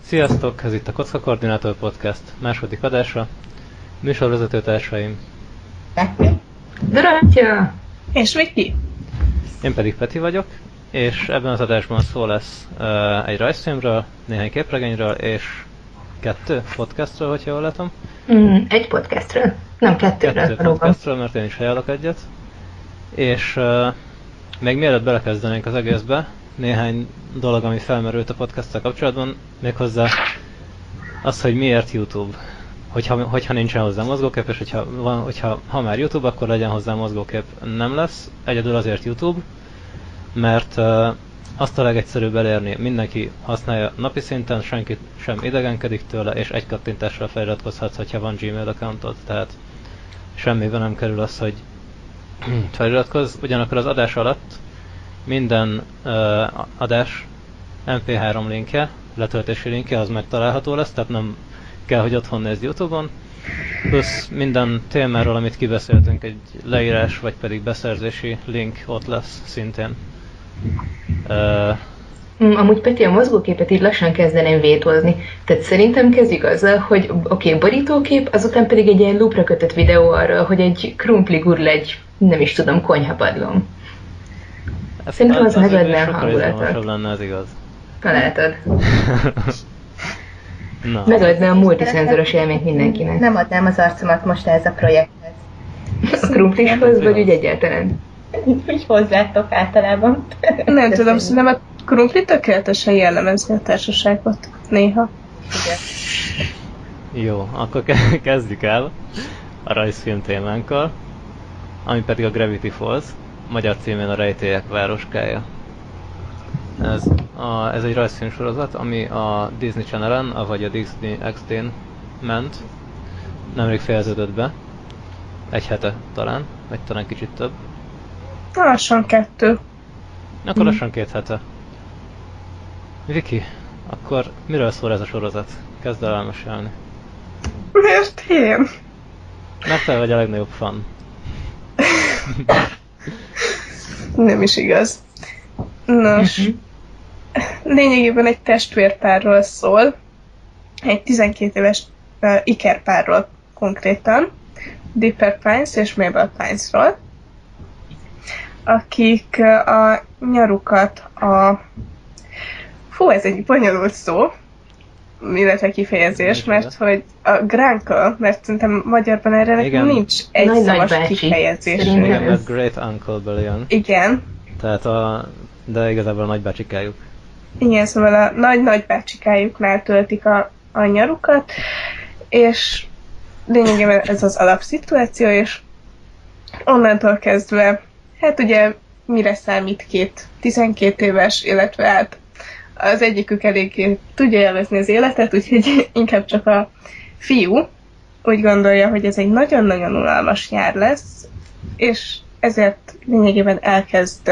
Sziasztok, ez itt a Kocka Koordinátor Podcast második adása. Műsorvezetőtársaim. Dorottya! És Viki. Én pedig Peti vagyok, és ebben az adásban szó lesz egy rajzfilmről, néhány képregényről, és 2 podcastről, hogyha jól látom. Egy podcastről, nem 2-ről. 2 podcastről, mert én is ajánlok egyet. És még mielőtt belekezdenénk az egészbe, néhány dolog, ami felmerült a podcasttal kapcsolatban, méghozzá az, hogy miért YouTube. Hogyha nincsen hozzá mozgókép, és hogyha már YouTube, akkor legyen hozzá mozgókép. Nem lesz, egyedül azért YouTube, mert azt a legegyszerűbb elérni, mindenki használja napi szinten, senki sem idegenkedik tőle, és egy kattintással feliratkozhatsz, hogyha van Gmail accountod, tehát semmiben nem kerül az, hogy feliratkozz. Ugyanakkor az adás alatt minden adás MP3 linkje, letöltési linkje, az megtalálható lesz, tehát nem kell, hogy otthon nézd YouTube-on. Plusz minden témáról, amit kibeszéltünk, egy leírás, vagy pedig beszerzési link ott lesz szintén. Amúgy Peti, a mozgóképet így lassan kezdeném vétózni. Tehát szerintem kezdjük azzal, hogy borítókép, azután pedig egy ilyen loopra kötött videó arról, hogy egy krumpli gurul egy, nem is tudom, konyhapadlón. Szerintem az megadná a hangulatot. Lenne, ez igaz. Találtad. Megadná a multiszenzoros élményt mindenkinek. Nem adnám az arcomat most ez a projekthez. A krumplishoz, vagy úgy egyáltalán? Úgy hozzátok általában. Nem tudom, szerintem a krumpli tökéletesen jellemezni a társaságot. Néha. Igen. Jó, akkor kezdjük el a rajzfilm témánkkal, ami pedig a Gravity Falls, magyar címén a Rejtélyek városkája. Ez egy rajzfilm sorozat, ami a Disney Channel-en, vagy a Disney XD-n ment. Nemrég fejeződött be. Egy hete talán, vagy talán kicsit több. Lassan 2. Akkor lassan 2 hete. Viki, akkor miről szól ez a sorozat? Kezd el elmesélni. Miért én? Mert te vagy a legnagyobb fan. Nem is igaz. Nos, lényegében egy testvérpárról szól. Egy 12 éves ikerpárról konkrétan. Dipper Pines és Mabel Pinesról. Akik a nyarukat ez egy bonyolult szó, illetve kifejezés, mert hogy a Gruncle, mert szerintem magyarban erre nincs egy szavas kifejezés. Igen, mert Great Uncle-ből jön. Igen. Tehát de igazából a nagybácsikájuk. Igen, szóval a nagy-nagybácsikájuknál töltik a nyarukat, és lényegében ez az alapszituáció, és onnantól kezdve, hát ugye mire számít 12 éves, illetve hát az egyikük eléggé tudja élvezni az életet, úgyhogy inkább csak a fiú úgy gondolja, hogy ez egy nagyon-nagyon unalmas nyár lesz, és ezért lényegében elkezd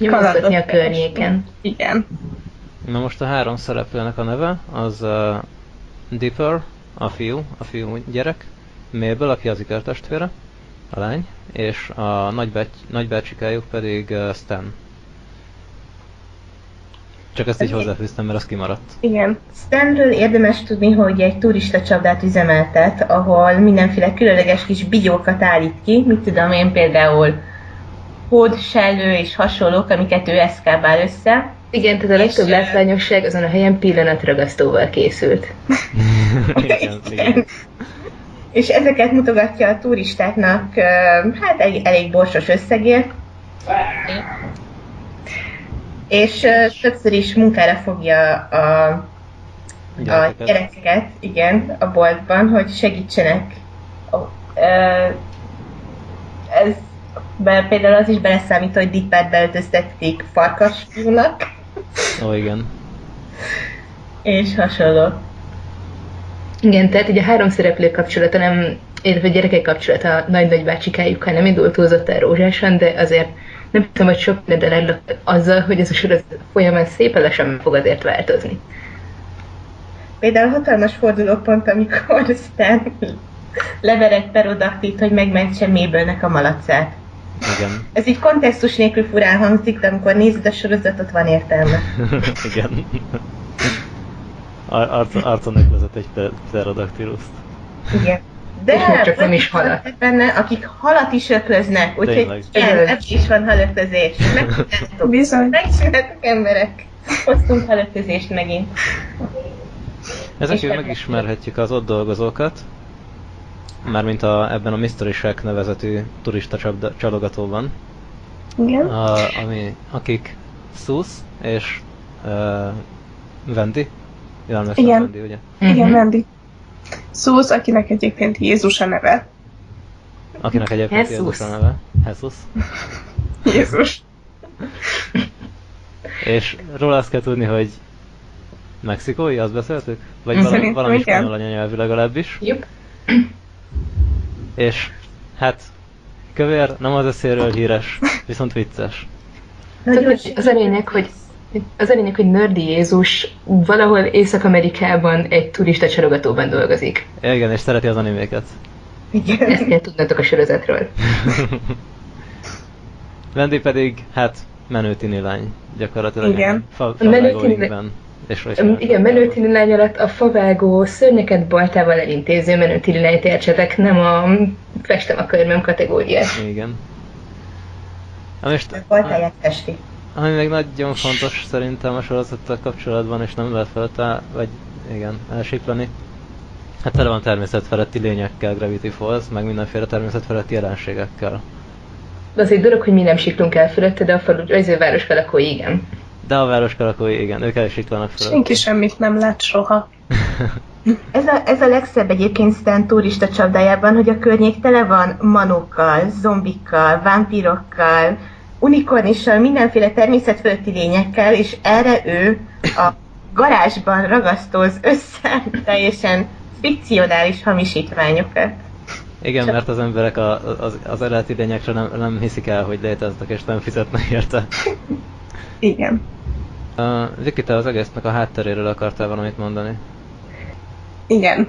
kalandotni a környéken. Igen. Na most a 3 szereplőnek a neve az Dipper, a fiú gyerek, Mabel, aki az ikertestvére, a lány, és a nagybácsikájuk pedig Stan. Csak ezt így hozzáfűztem, mert az kimaradt. Igen. Stanről érdemes tudni, hogy egy turista csapdát üzemeltet, ahol mindenféle különleges kis bigyókat állít ki, mit tudom én, például hód, sellő és hasonlók, amiket ő eszkábál össze. Igen, tehát a legtöbb látványosság azon a helyen pillanatragasztóval készült. Igen. És ezeket mutogatja a turistáknak, hát elég borsos összegért. És többször is munkára fogja a gyerekeket, igen, a boltban, hogy segítsenek. Ez például az is beleszámít, hogy Dippert beöltöztették farkasfiúnak. Ó, igen. És hasonló. Igen, tehát ugye a 3 szereplő kapcsolata nem, illetve a gyerekek kapcsolata a nagy-nagybácsikájukkal nem indult túlzottan rózsásan, de azért nem tudom, hogy sok minden ellett azzal, hogy ez a sorozat folyamán szépen lassan fog azért változni. Például hatalmas fordulópont, amikor aztán leverett Perodaktit, hogy megmentse Mabelnek a malacát. Igen. Ez így kontextus nélkül furán hangzik, de amikor nézed a sorozatot, van értelme. Igen. Arcon vezet egy pterodaktiluszt. Igen. És még De csak nem is halat. vannak benne, akik halat is öklöznek, úgyhogy ebből is van halöklözés. Megcsináltuk. Bizony. Megcsináltuk, emberek. Hoztunk halöklözést megint. Ezekről megismerhetjük az ott dolgozókat, mármint ebben a Mystery Shack nevezetű turista csalogatóban, Igen. akik Sus és Wendy. Igen. Wendy, ugye? Igen, Wendy. Sus, akinek egyébként Jézus a neve. Akinek egyébként Jesus. Jézus a neve. Jesus. Jézus. És róla azt kell tudni, hogy mexikói, azt beszéltük? Vagy Szerintem valami igen. spanyol anyanyelvű legalábbis. Jupp. És hát kövér, nem az eszéről híres, viszont vicces. Az a lényeg, hogy Nerdy Jézus valahol Észak-Amerikában egy turista csalogatóban dolgozik. Igen, és szereti az animéket. Igen. Ezt kell tudnatok a sorozatról. Wendy pedig, hát, menő tini lány, gyakorlatilag. Igen. Menő tini Favágóinkben. Igen, menő tini lány alatt a favágó szörnyeket baltával elintéző menő tini lányt értsetek, nem a festem a körmöm kategóriát. Igen. Most, Baltáját festi. ami még nagyon fontos szerintem a sorozattal kapcsolatban, és nem lehet vagy igen, elsiklani. Hát tele van természetfeletti lényekkel, Gravity Falls, meg mindenféle természetfeletti jelenségekkel. De az egy dolog, hogy mi nem siklunk el fölötte, de a városka lakói igen. De a városka lakói, igen, ők elsiklanak fölött. Senki semmit nem lát soha. Ez a legszebb egyébként Stan turista csapdájában, hogy a környék tele van manokkal, zombikkal, vámpírokkal, unikornissal, mindenféle természetfölötti lényekkel, és erre ő a garázsban ragasztóz össze teljesen fikcionális hamisítványokat. Igen, mert az emberek az eredeti lényekre nem hiszik el, hogy léteznek, és nem fizetnek érte. Igen. Viki, te az egésznek a hátteréről akartál valamit mondani? Igen.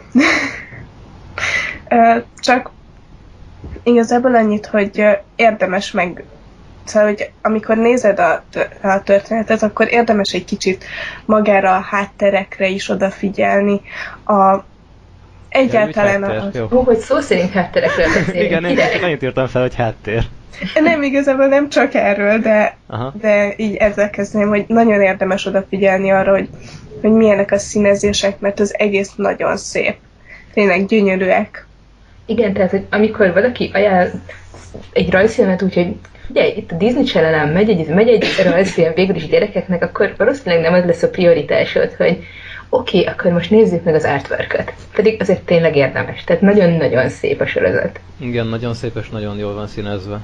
Csak igazából annyit, hogy érdemes szóval, hogy amikor nézed a történetet, akkor érdemes egy kicsit magára a hátterekre is odafigyelni. Egyáltalán hogy szó szerint hátterekről beszélünk. Igen, én csak annyit írtam fel, hogy háttér. Nem, igazából nem csak erről, de így ezzel kezdeném, hogy nagyon érdemes odafigyelni arra, hogy milyenek a színezések, mert az egész nagyon szép. Tényleg gyönyörűek. Igen, tehát hogy amikor valaki ajánl egy rajzfilmet úgy, hogy ugye itt a Disney Channel-en megy egy rajzfilm végül is gyerekeknek, akkor valószínűleg nem az lesz a prioritásod, hogy oké, akkor most nézzük meg az artwork-öt. Pedig azért tényleg érdemes. Tehát nagyon-nagyon szép a sorozat. Igen, nagyon szép és nagyon jól van színezve.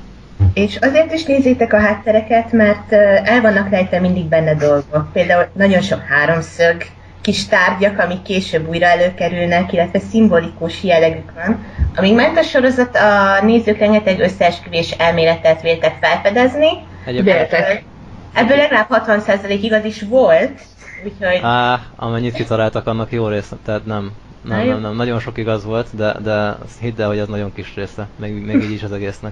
És azért is nézzétek a háttereket, mert el vannak rejtve mindig benne dolgok. Például nagyon sok háromszög, kis tárgyak, amik később újra előkerülnek, illetve szimbolikus jellegük van. Amíg ment a sorozat, a nézők rengeteg összeesküvés elméletet véltek felfedezni. Ebből legalább 60% igaz is volt. Úgyhogy... Amennyit kitaláltak, annak jó része, tehát nem. Nagyon sok igaz volt, de hidd el, hogy ez nagyon kis része, még így is az egésznek.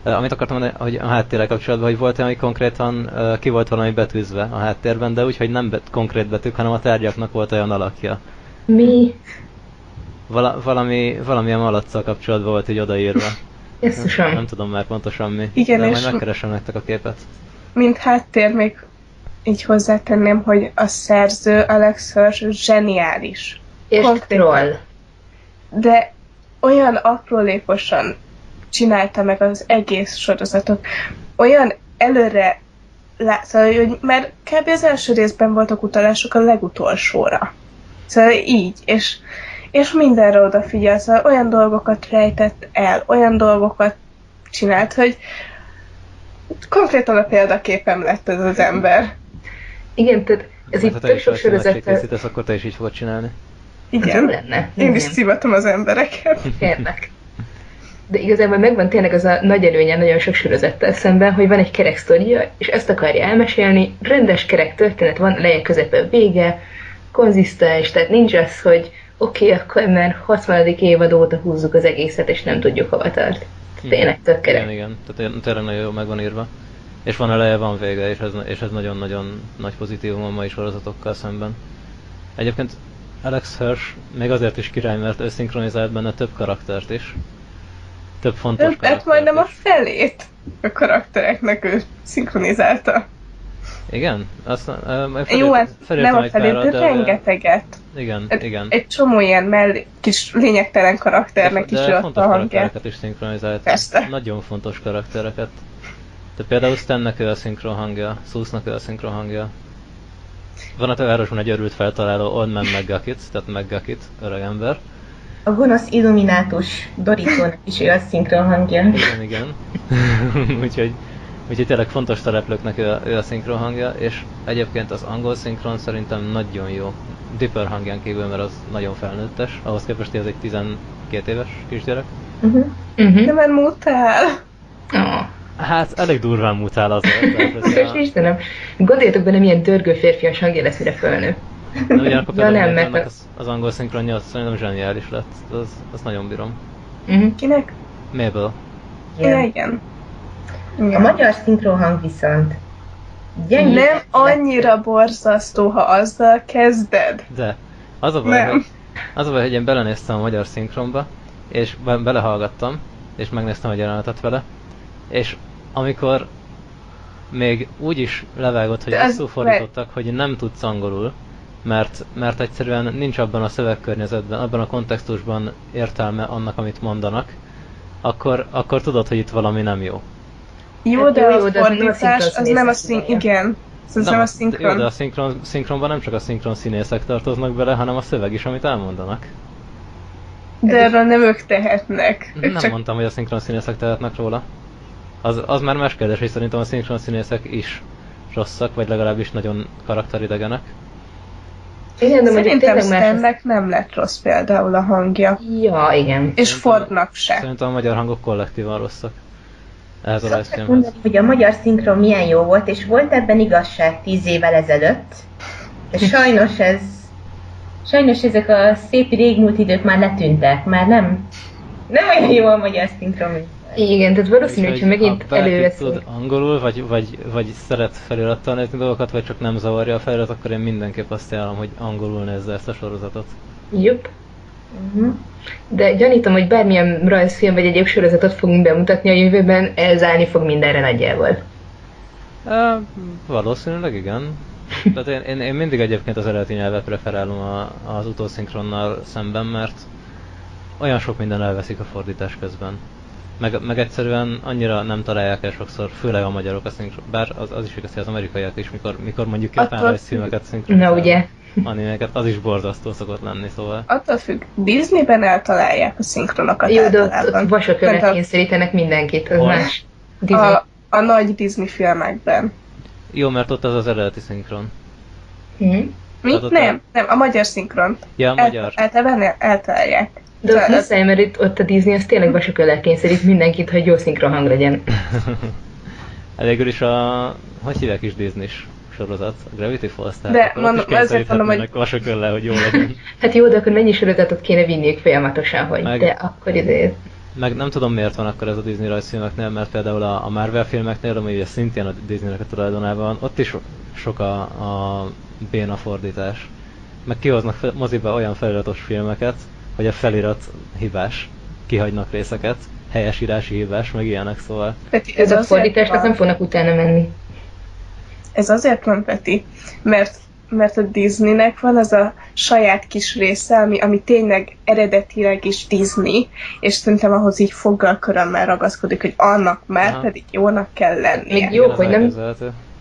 Amit akartam mondani, hogy a háttérrel kapcsolatban, hogy volt olyan, hogy konkrétan ki volt valami betűzve a háttérben, de úgy, hogy nem konkrét betűk, hanem a tárgyaknak volt olyan alakja. Mi? Valamilyen malacccal kapcsolatban volt így odaírva. Nem tudom már pontosan mi, igen, de majd megkeresem nektek a képet. Mint háttér még így hozzátenném, hogy a szerző Alex Hirsch zseniális. És troll. De olyan aprólékosan csinálta meg az egész sorozatot. Olyan előre szóval, hogy már kb. Az első részben voltak utalások a legutolsóra. Szóval így, és mindenre odafigyel, szóval olyan dolgokat rejtett el, olyan dolgokat csinált, hogy konkrétan a példaképem lett ez az ember. Igen, tehát ez így tök sok sorozattal... akkor te is így fogod csinálni. Igen, lenne. Én is szivatom az embereket. Kérlek. De igazából megvan tényleg az a nagy előnye nagyon sok sorozattal szemben, hogy van egy kerek sztoria, és ezt akarja elmesélni, rendes kerek történet van, eleje, közepe, vége, konzisztens, tehát nincs az, hogy oké, akkor már 60. évad óta húzzuk az egészet, és nem tudjuk hova tart. Tényleg tök kerek. Igen. Tehát tényleg nagyon jól meg van írva. És van eleje, van vége, és ez nagyon-nagyon nagy pozitívum a mai sorozatokkal szemben. Egyébként Alex Hirsch még azért is király, mert ő szinkronizált benne több karaktert is. Több fontos karaktert Hát majdnem a is. felét a karaktereknek ő szinkronizálta. Igen? Azt, Jó, hát nem a felét, de rengeteget. Igen. Egy csomó ilyen kis lényegtelen karakternek is ő adta fontos a hangját. karaktereket is szinkronizálta. Persze. Nagyon fontos karaktereket. Tehát például Stannek ő a szinkron hangja, Sousnak ő a szinkron hangja. Van a városban egy örült feltaláló Old Man McGucket, tehát McGucket, öreg ember. A gonosz illuminátus Doritónak is ő a szinkron hangja. Igen. úgyhogy tényleg fontos szereplőknek ő a szinkron hangja, és egyébként az angol szinkron szerintem nagyon jó. Dipper hangján kívül, mert az nagyon felnőttes, ahhoz képest, hogy ez egy 12 éves kisgyerek. De már mutál. Hát elég durván mutál azért. És Istenem, gondoljatok benne, milyen dörgő férfias hangja lesz, mire fölnő. De ugyanakkor Ja, nem, például mert az angol szinkronja az szerintem zseniális lett. Azt nagyon bírom. Kinek? Mabel. Igen. A magyar szinkron hang viszont gyengébb. Nem annyira borzasztó, ha azzal kezded. De az a baj, hogy én belenéztem a magyar szinkronba, és belehallgattam, és megnéztem egy jelenetet vele, és amikor még úgy is levágott, hogy rosszul fordítottak, hogy nem tudsz angolul, mert egyszerűen nincs abban a szövegkörnyezetben, abban a kontextusban értelme annak, amit mondanak, akkor tudod, hogy itt valami nem jó. Jó, Hát de jó, a de az fordítás az nem a szinkron. igen. Ez nem a szinkron. Jó, de a szinkronban nem csak a szinkron színészek tartoznak bele, hanem a szöveg is, amit elmondanak. De erről nem ők tehetnek. Nem mondtam, hogy a szinkron színészek tehetnek róla. Az már más kérdés, hogy szerintem a szinkron színészek is rosszak, vagy legalábbis nagyon karakteridegenek. Igen, de szerintem Stannek nem lett rossz például a hangja. Ja, igen. És Fordnak se. Szerintem a magyar hangok kollektívan rosszak. Ehhez a Szokták rajzfilmhez. mondani, hogy a magyar szinkron milyen jó volt, és volt ebben igazság 10 évvel ezelőtt. De sajnos ezek a szép régmúlt idők már letűntek, már nem olyan jó a magyar szinkron, mint Igen, tehát valószínű, hogyha megint előveszünk. tud angolul, vagy szeret felirattal nézni dolgokat, vagy csak nem zavarja a felirat, akkor én mindenképp azt ajánlom, hogy angolul nézze ezt a sorozatot. Jupp. De gyanítom, hogy bármilyen rajzfilm vagy egyéb sorozatot fogunk bemutatni a jövőben, ez állni fog mindenre nagyjából. Valószínűleg igen. Tehát én mindig egyébként az eredeti nyelvet preferálom az utószinkronnal szemben, mert olyan sok minden elveszik a fordítás közben. Meg egyszerűen annyira nem találják el sokszor, főleg a magyarok a szinkron. Bár az is igaz, hogy az amerikaiak is, mikor mondjuk japán rajzfilmeket szinkronizálnak. Na ugye. Animéket, az is borzasztó szokott lenni, szóval. Attól függ, Disneyben eltalálják a szinkronokat. Jó, de ott vasok önnek kényszerítenek mindenkit, az más. A nagy Disney filmekben. Jó, mert ott az eredeti szinkron. Mi? Nem, a magyar szinkron. Ja, a magyar. Eltalálják. De ott muszáj, mert ott a Disney az tényleg vasok önnek kényszerít mindenkit, hogy jó szinkron hang legyen. Elégül is hogy hívják is Disney-s sorozat? A Gravity Falls, tehát de mondom, ezért mondom, hogy vasok önnel, hogy jó legyen. Hát jó, de akkor mennyi sorozatot kéne vinniük folyamatosan, hogy de akkor idejét. Meg nem tudom, miért van akkor ez a Disney rajzfilmeknél, mert például a Marvel filmeknél, ami ugye szintén a Disneynek a tulajdonában van, ott is sok a béna fordítás. Meg kihoznak moziba olyan feliratos filmeket, hogy a felirat hibás, kihagynak részeket, helyesírási hibás, meg ilyenek, szóval. Peti, ez a fordításnak nem fognak utána menni. Ez azért van, Peti, mert a Disneynek van az a saját kis része, ami tényleg eredetileg is Disney, és szerintem ahhoz így foggal körömmel ragaszkodik, hogy annak már pedig jónak kell lennie. Még jó, hogy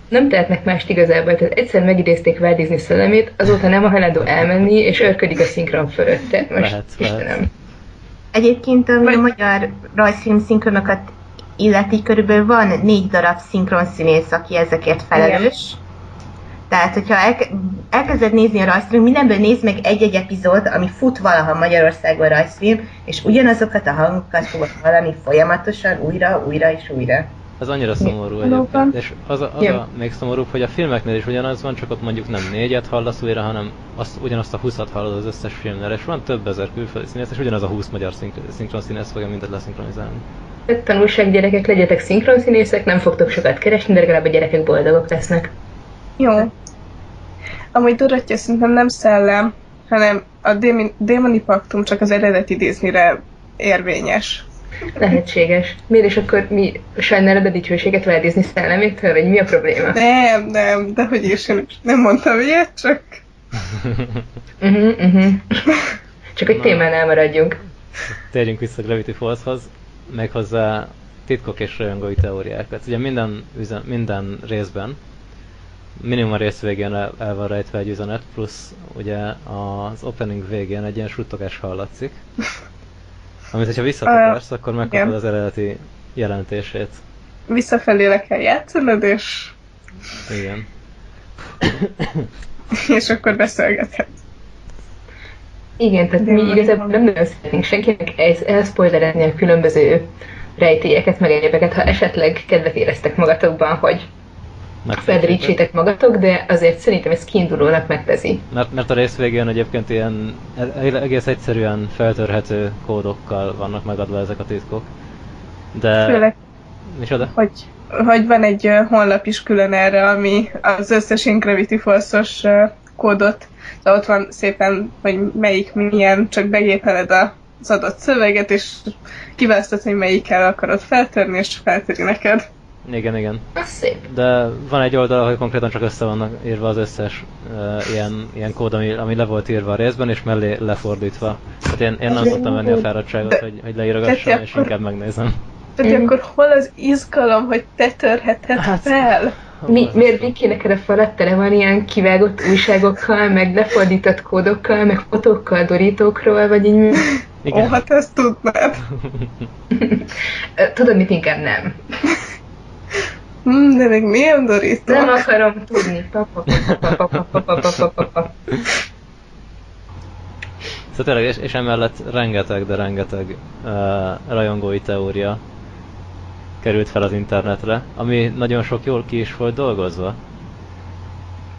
nem tehetnek mást igazából, tehát egyszer megidézték Walt Disney szellemét, azóta nem hajlandó elmenni, és örködik a szinkron fölött. Tehát most lehet. Egyébként, ami a magyar rajzfilm szinkronokat illeti, körülbelül van 4 darab szinkron színész, aki ezekért felelős. Tehát, hogyha elkezded nézni a rajzfilm, mindenből nézd meg egy-egy epizód, ami fut valaha Magyarországon rajzfilm, és ugyanazokat a hangokat fogod hallani folyamatosan, újra és újra. Ez annyira szomorú egyébként, és az a még szomorúbb, hogy a filmeknél is ugyanaz van, csak ott mondjuk nem 4-et hallasz újra, hanem ugyanazt a 20-at hallod az összes filmnél, és van több ezer külföldi színész, és ugyanaz a 20 magyar szinkron színész fogja mindet leszinkronizálni. tanulság gyerekek, legyetek szinkronszínészek, nem fogtok sokat keresni, de legalább a gyerekek boldogok lesznek. Jó. Amúgy Dorottya szerintem nem szellem, hanem a démoni paktum csak az eredeti Disneyre érvényes. Lehetséges. Miért is akkor mi sajnálod a dicsőséget Walt Disney szellemétől, vagy mi a probléma? Nem, de hogy is, én nem mondtam ilyet, csak... Csak hogy témánál maradjunk. Térjünk vissza Gravity Falls-hoz, méghozzá titkok és rajongói teóriákat. Ugye minden részben, minimum a rész végén el van rejtve egy üzenet, plusz ugye az opening végén egy ilyen suttogás hallatszik. Amit, hogyha visszatekersz, akkor megkapod az eredeti jelentését. Visszafelé le kell játszanod, és... Igen. és akkor beszélgethetsz. Igen, tehát mi igazából nem nagyon szeretnénk senkinek elspoilerezni a különböző rejtélyeket, meg egyébeket, ha esetleg kedvet éreztek magatokban, hogy felderítsétek magatok, de azért szerintem ez kiindulónak megteszi. Mert a rész végén egyébként ilyen egész egyszerűen feltörhető kódokkal vannak megadva ezek a titkok. De... Főleg, micsoda? hogy van egy honlap is külön erre, ami az összes Gravity Falls-os kódot, de ott van szépen, hogy melyik milyen, csak begépeled az adott szöveget, és kiválasztod, hogy melyikkel akarod feltörni, és feltöri neked. Igen. Az szép. De van egy oldal, ahol konkrétan csak össze vannak írva az összes ilyen kód, ami le volt írva a részben, és mellé lefordítva. Tehát én nem szoktam venni a fáradtságot, hogy leírogassam, és inkább megnézem. Tehát akkor hol az izgalom, hogy te törheted fel? Miért Viki neked a falat tele van ilyen kivágott újságokkal, meg lefordított kódokkal, meg fotókkal, dorítókról, vagy így... Igen. Hát ezt tudnád. Tudod mit, inkább nem. De még milyen dorító? Nem akarom tudni. Szóval tényleg, és emellett rengeteg rajongói teória került fel az internetre, ami nagyon sok jól ki is volt dolgozva.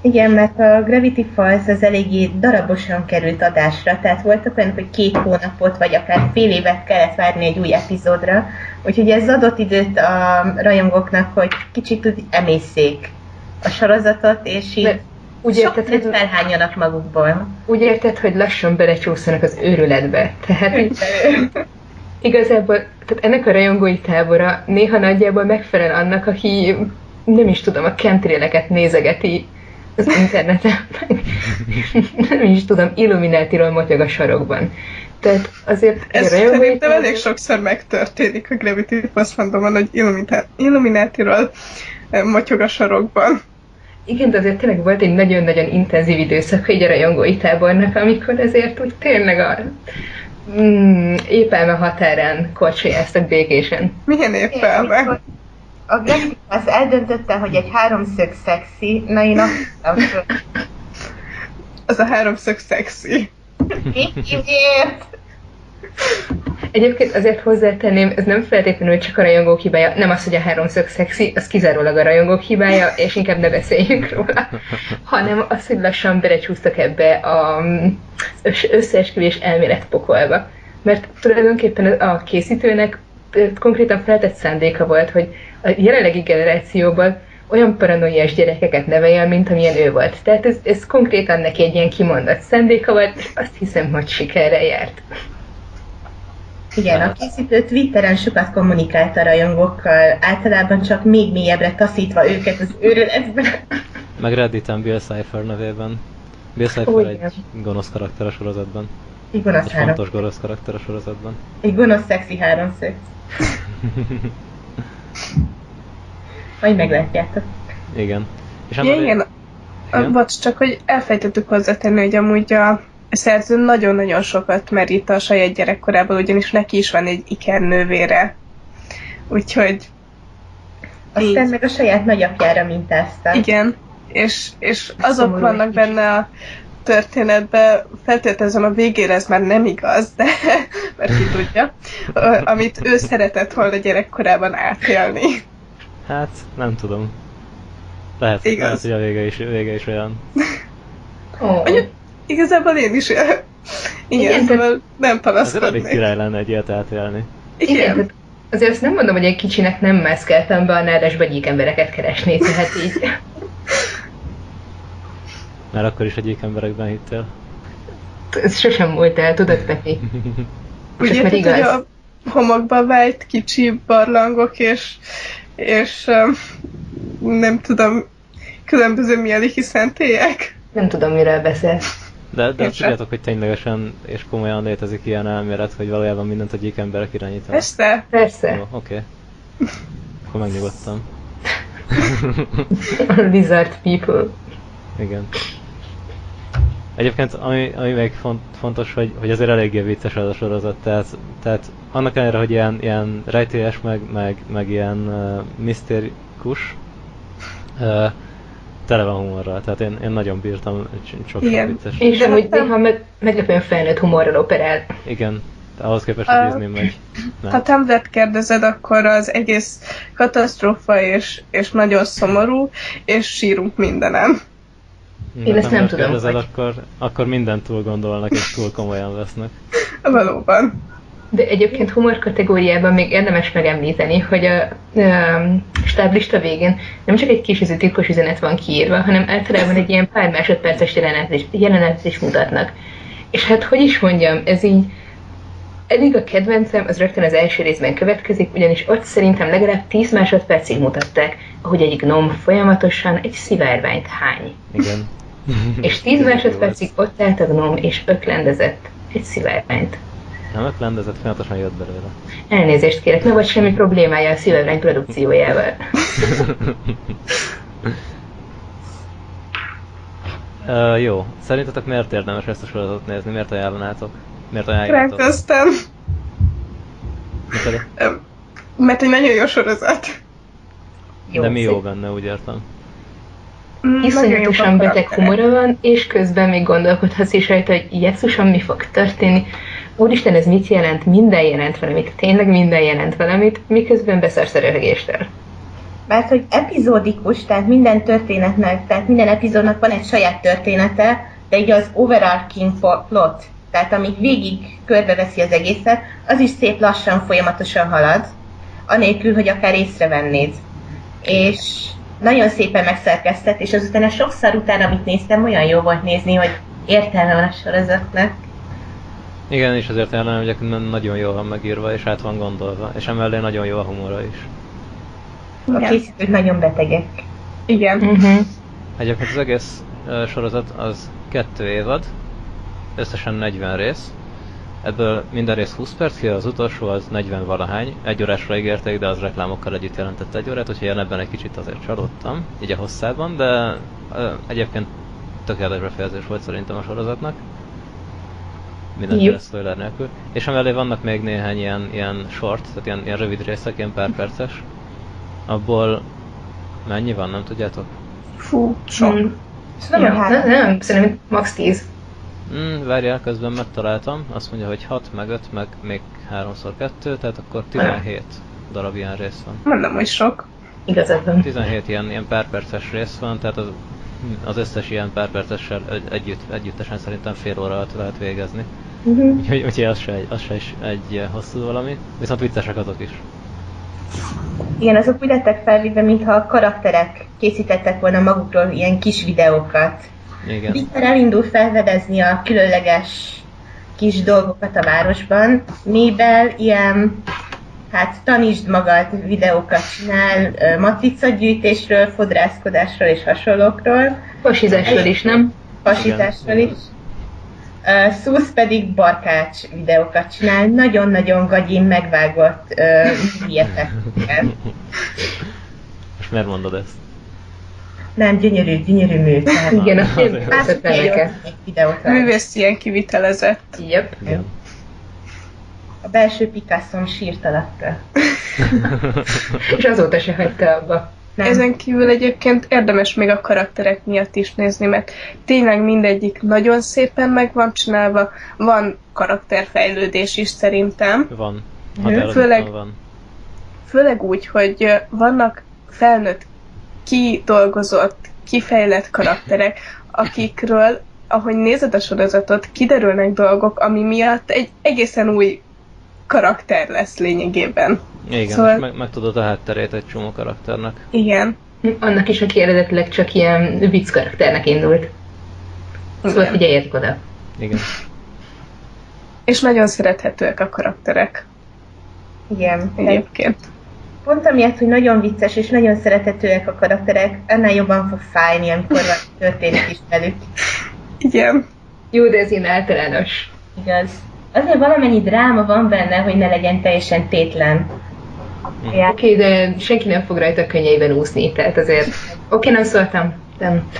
Igen, mert a Gravity Falls az eléggé darabosan került adásra, tehát voltak olyan, hogy 2 hónapot, vagy akár fél évet kellett várni egy új epizódra, úgyhogy ez adott időt a rajongóknak, hogy kicsit úgy emészszék a sorozatot, és így úgy sok érted, hogy felhányjanak magukból. Úgy érted, hogy lassan belecsúszanak az őrületbe. Tehát igazából tehát ennek a rajongói tábora néha nagyjából megfelel annak, aki nem is tudom, a chemtraileket nézegeti az interneten, nem is tudom, Illuminatiról motyog a sarokban. Tehát azért... Ez szerintem elég sokszor megtörténik a Gravity Falls fandomon, hogy Illuminatiról motyog a sarokban. Igen, de azért tényleg volt egy nagyon-nagyon intenzív időszak egy a rajongói tábornak, amikor azért úgy tényleg a épelme határán korcsolyáztak békésen. Milyen épelme? A Gravity Falls eldöntötte, hogy egy háromszög szexi, na én azt Az a háromszög szexi. Miért? Egyébként azért hozzátenném, ez nem feltétlenül csak a rajongók hibája, nem az, hogy a háromszög szexi, az kizárólag a rajongók hibája, és inkább ne beszéljünk róla, hanem az, hogy lassan belecsúsztak ebbe az összeesküvés elméletpokolba. Mert tulajdonképpen a készítőnek konkrétan feltett szándéka volt, hogy a jelenlegi generációban olyan paranoiás gyerekeket neveljen, mint amilyen ő volt. Tehát ez konkrétan neki egy ilyen kimondott szándéka volt, és azt hiszem, hogy sikerrel járt. Igen, a készítő Twitteren sokat kommunikált a rajongókkal, általában csak még mélyebbre taszítva őket az őrületbe. Meg Redditen Bill Cipher nevében. Bill Cipher egy gonosz karakter a sorozatban. Egy gonosz egy fontos gonosz karakter a sorozatban. Egy gonosz szexi háromszög. Majd meglátjátok. Igen. És igen. Bocs, csak hogy elfejtettük hozzátenni, hogy amúgy a szerző nagyon-nagyon sokat merít a saját gyerekkorából, ugyanis neki is van egy ikernővére. Úgyhogy... Aztán meg a saját nagyapjára mintázta. Igen, és azok vannak benne a történetben, feltételezem a végére ez már nem igaz, de mert ki tudja, amit ő szeretett volna gyerekkorában átélni. Hát, nem tudom. Lehet, hogy a vége is olyan. Igazából én is igen, szóval nem panaszkodnék. Ez elég király lenne egy ilyet átélni. Igen, azért azt nem mondom, hogy egy kicsinek nem meszkeltem be a nádasba gyík embereket keresni, tehát így... Már akkor is a gyík emberekben hittél. Ez sosem múlt el, tudod, Peti? Ugye, hogy a homokba vájt kicsi barlangok és nem tudom, különböző mieliki szentélyek. Nem tudom, miről beszélsz. De tudjátok, hogy ténylegesen és komolyan létezik ilyen elmélet, hogy valójában mindent a gyík emberek irányítanak. Persze. Jó, oké. Akkor megnyugodtam. A lizard people. Igen. Egyébként, ami még fontos, hogy azért eléggé vicces az a sorozat, tehát annak ellenére, hogy ilyen rejtélyes, meg ilyen misztérikus, tele van humorral, tehát én nagyon bírtam, sok vicces. És amúgy néha meglepően felnőtt humorral operál. Igen, ahhoz képest, hogy Disney megy. Ha Tumblr-t kérdezed, akkor az egész katasztrófa és nagyon szomorú, és sírunk mindenem. Én ezt nem tudom, hogy... akkor mindent túl gondolnak és túl komolyan vesznek. Valóban. De egyébként humor kategóriában még érdemes megemlíteni, hogy a stáblista végén nem csak egy kis titkos üzenet van kiírva, hanem általában egy ilyen pár másodperces jelenetet is mutatnak. És hát hogy is mondjam, ez így eddig a kedvencem az rögtön az első részben következik, ugyanis ott szerintem legalább 10 másodpercig mutatták, ahogy egy gnóm folyamatosan egy szivárványt hány. Igen. És 10 másodpercig ott állt a gnóm és öklendezett egy szivárványt. Nem öklendezett, folyamatosan jött belőle. Elnézést kérek, ne vagy semmi problémája a szivárvány produkciójával. Jó. Szerintetek miért érdemes ezt a sorozatot nézni? Miért ajánlanátok? Miért ajánljátok? Rákoztam. Mert egy nagyon jó sorozat. De mi jó benne, úgy értem. Iszonyatosan beteg humora van, és közben még gondolkodhatsz is rajta, hogy jesszusom, mi fog történni. Úristen, ez mit jelent? Minden jelent valamit. Tényleg minden jelent valamit, miközben beszarsz a röhögéstől. Mert hogy epizódikus, tehát minden történetnek, tehát minden epizódnak van egy saját története, de így az overarching plot, tehát amíg végig körbeveszi az egészet, az is szép lassan, folyamatosan halad, anélkül, hogy akár észrevennéd. És nagyon szépen megszerkesztett, és azután a sok szar után, amit néztem, olyan jó volt nézni, hogy értelme van a sorozatnak. Igen, és azért ellenem, hogy nagyon jól van megírva, és át van gondolva, és emellé nagyon jó a humora is. A készítők nagyon betegek. Igen. Egyébként az egész sorozat az 2 évad, összesen 40 rész. Ebből minden rész 20 perc, az utolsó az 40 valahány. 1 órásra ígérték, de az reklámokkal együtt jelentett 1 órát, úgyhogy én ebben egy kicsit azért csalódtam, így a hosszában, de egyébként tökéletes befejezés volt szerintem a sorozatnak. Mindenféle spoiler nélkül. És emellé vannak még néhány ilyen short, tehát ilyen rövid részek, ilyen pár perces. Abból mennyi van, nem tudjátok? Fú, sok. Nem, szerintem max 10. Várjál, közben megtaláltam. Azt mondja, hogy 6, meg 5, meg még 3x2, tehát akkor 17 darab ilyen rész van. Mondom, hogy sok. Igazad van. 17 ilyen pár perces rész van, tehát az összes ilyen pár percessel együttesen szerintem fél óra alatt lehet végezni. Úgyhogy az se is egy hosszú valami, viszont viccesek azok is. Igen, azok úgy lettek felvéve, mintha a karakterek készítettek volna magukról ilyen kis videókat. Igen. Victor elindul felfedezni a különleges kis dolgokat a városban, Mabel ilyen, hát tanítsd magad videókat csinál, matricagyűjtésről, fodrászkodásról és hasonlókról. Pasizásról is, nem? Pasizásról is. Szusz pedig barkács videókat csinál, nagyon-nagyon gagyin megvágott ilyetekkel. Most miért mondod ezt? Nem, gyönyörű mű. Igen, a filmeket. Művész ilyen kivitelezett. Yep. Igen. A belső Picasso sírt alatta. És azóta se hagyta abba. Nem. Ezen kívül egyébként érdemes még a karakterek miatt is nézni, mert tényleg mindegyik nagyon szépen meg van csinálva, van karakterfejlődés is szerintem. Van. Főleg úgy, hogy vannak felnőtt, kidolgozott, kifejlett karakterek, akikről, ahogy nézed a sorozatot, kiderülnek dolgok, ami miatt egy egészen új karakter lesz lényegében. Igen, Szóval- és meg tudod a hátterét egy csomó karakternek. Igen. Annak is, aki eredetileg csak ilyen vicc karakternek indult. Szóval Igen. figyeljetek oda. Igen. És nagyon szerethetőek a karakterek Igen. egyébként. Pont amiatt, hogy nagyon vicces és nagyon szeretetőek a karakterek, annál jobban fog fájni, amikor valami történik is velük. Igen. Jó, de ez ilyen általános. Igaz. Azért valamennyi dráma van benne, hogy ne legyen teljesen tétlen. Ja. Oké, de senki nem fog rajta könnyeiben úszni, tehát azért... Oké, nem szóltam. Nem.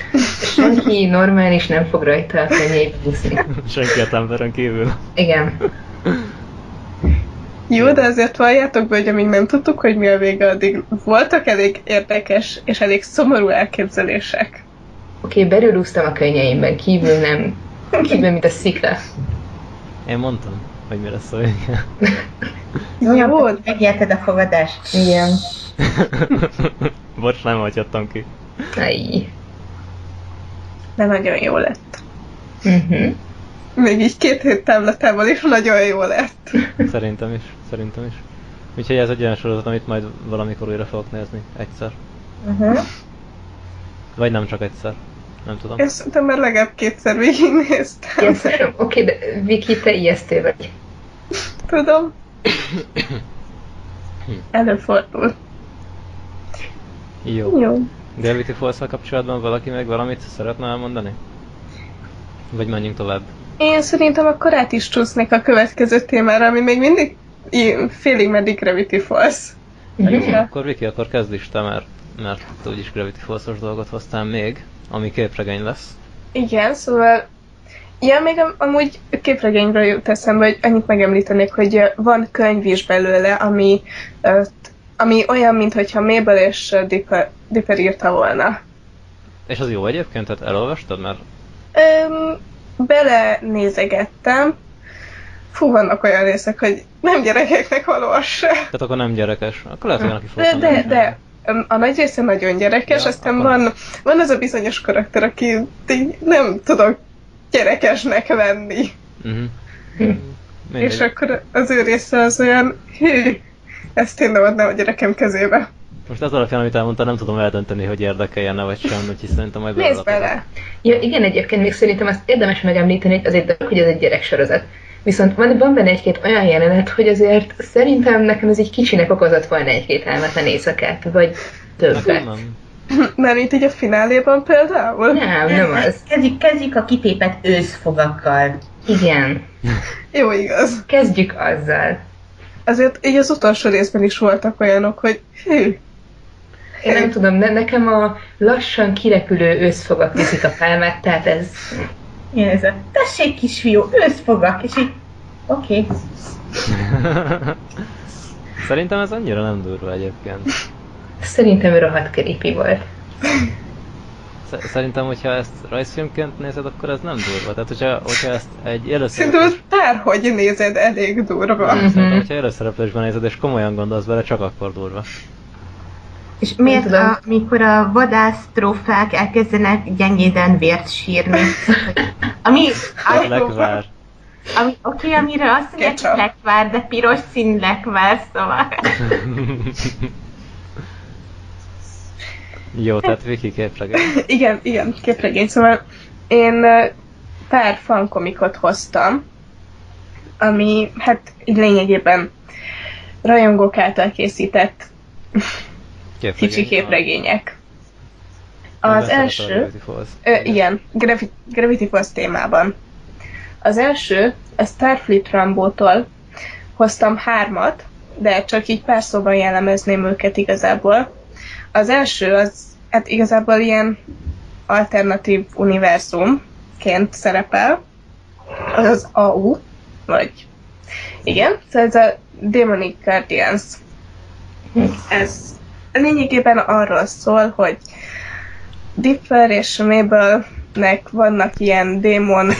Senki normális nem fog rajta könnyeiben úszni. Senki a Tamberen kívül. Igen. Jó, de azért valljátok be, hogy amíg nem tudtuk, hogy mi a vége, addig voltak elég érdekes és elég szomorú elképzelések. Oké, belülúztam a könnyeimben, kívül nem. Kívül, mint a szikla. Én mondtam, hogy mi lesz a vége. Olyan, Jó, hogy megélted a fogadást. Igen. Bocs, nem hagyhattam ki. Aj. de nagyon jó lett. Uh-huh. Még így 2 hét távlatával is nagyon jó lett. Szerintem is. Úgyhogy ez egy olyan sorozat, amit majd valamikor újra fogok nézni. Egyszer. Uh-huh. Vagy nem csak egyszer. Nem tudom. Én szerintem már legalább 2-szer végignéztem. Ijesztő. Oké, de Viki, te ijesztő vagy. Tudom. Előfordul. Jó. Jó. Gravity Falls-szal kapcsolatban valaki meg valamit szeretne elmondani? Vagy menjünk tovább? Én szerintem akkor át is csúsznék a következő témára, ami még mindig félig meddig Gravity Falls. Jó, Mhm. akkor Viki, akkor kezd is te, mert te úgyis Gravity Falls-os dolgot hoztál még, ami képregény lesz. Igen, szóval még amúgy képregényről jut eszembe, hogy annyit megemlítenék, hogy van könyv is belőle, ami olyan, mintha Mabel és Dipper írta volna. És az jó egyébként? Tehát elolvastad? Mert Belenézegettem. Fú, vannak olyan részek, hogy nem gyerekeknek való az se. tehát akkor nem gyerekes. Akkor lehet, hogy van, aki fog De a nagy része nagyon gyerekes, Ja, aztán akkor- van az a bizonyos karakter, aki így nem tudok gyerekesnek venni. És akkor az ő része az olyan, hű, ezt én nem adnám a gyerekem kezébe. Most ez alapján, amit elmondtál, nem tudom eldönteni, hogy érdekeljen-e vagy sem, úgyhogy szerintem majd Nézd bele! Ja, igen, egyébként még szerintem azt érdemes megemlíteni, hogy azért dolog, hogy ez egy gyereksorozat. Viszont van benne egy-két olyan jelenet, hogy azért szerintem nekem ez egy kicsinek okozott volna egy-két álmatlan éjszakát, vagy többet. Nekem nem. Mert itt így a fináléban például? Nem az. Kezdjük a kitépet őszfogakkal. Igen. Jó, igaz. Kezdjük azzal. Azért így az utolsó részben is voltak olyanok, hogy hű, Én nem tudom, nekem a lassan kirepülő őszfogak viszik a pálmát, tehát ez... Ilyen ez a, tessék kisfiú, őszfogak, és így, oké. Szerintem ez annyira nem durva egyébként. Szerintem rohadt creepy volt. Szerintem, hogyha ezt rajzfilmként nézed, akkor ez nem durva. Tehát, hogyha ezt egy szerintem előszereplős... az bárhogy nézed, elég durva. Szerintem, hogyha előszereplősben nézed, és komolyan gondolsz bele, csak akkor durva. És miért, tudom. amikor a vadász trófák elkezdenek gyengéden vért sírni? Ami, Lekvár. oké, amire azt mondják, Ketchup. hogy lekvár, de piros szín lekvár, szóval. Jó, tehát Viki képregény. Igen, képregény. Szóval én pár fankomikot hoztam, ami hát így lényegében rajongók által készített kicsi képregények. Az első, igen, Gravity Falls témában. Az első, a Starfleet Rambo-tól hoztam 3, de csak így pár szóban jellemezném őket igazából. Az első, az hát igazából ilyen alternatív univerzumként szerepel, az AU, vagy igen, szóval ez a Demonic Guardians. Ez lényegében arról szól, hogy Dipper és Mabelnek vannak ilyen démon,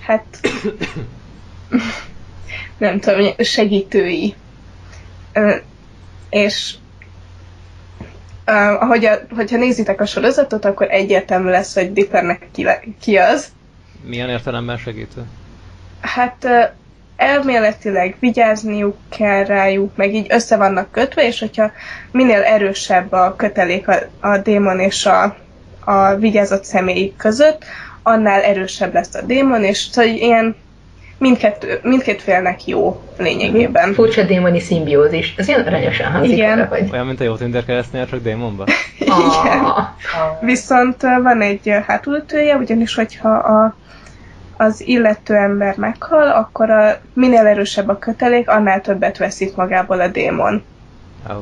hát nem tudom, segítői. És hogyha nézitek a sorozatot, akkor egyértelmű lesz, hogy Dippernek ki az. Milyen értelemben segítő? Hát elméletileg vigyázniuk kell rájuk, meg így össze vannak kötve, és hogyha minél erősebb a kötelék a démon és a vigyázott személy között, annál erősebb lesz a démon, és szóval ilyen mindkét félnek jó lényegében. Furcsa démoni szimbiózis. Ez ilyen aranyosan hangzik. Igen. Olyan, mint a jó Tinder keresztnél, csak démonba. Igen. Viszont van egy hátulütője, ugyanis hogyha az illető ember meghal, akkor minél erősebb a kötelék, annál többet veszít magából a démon. Oh.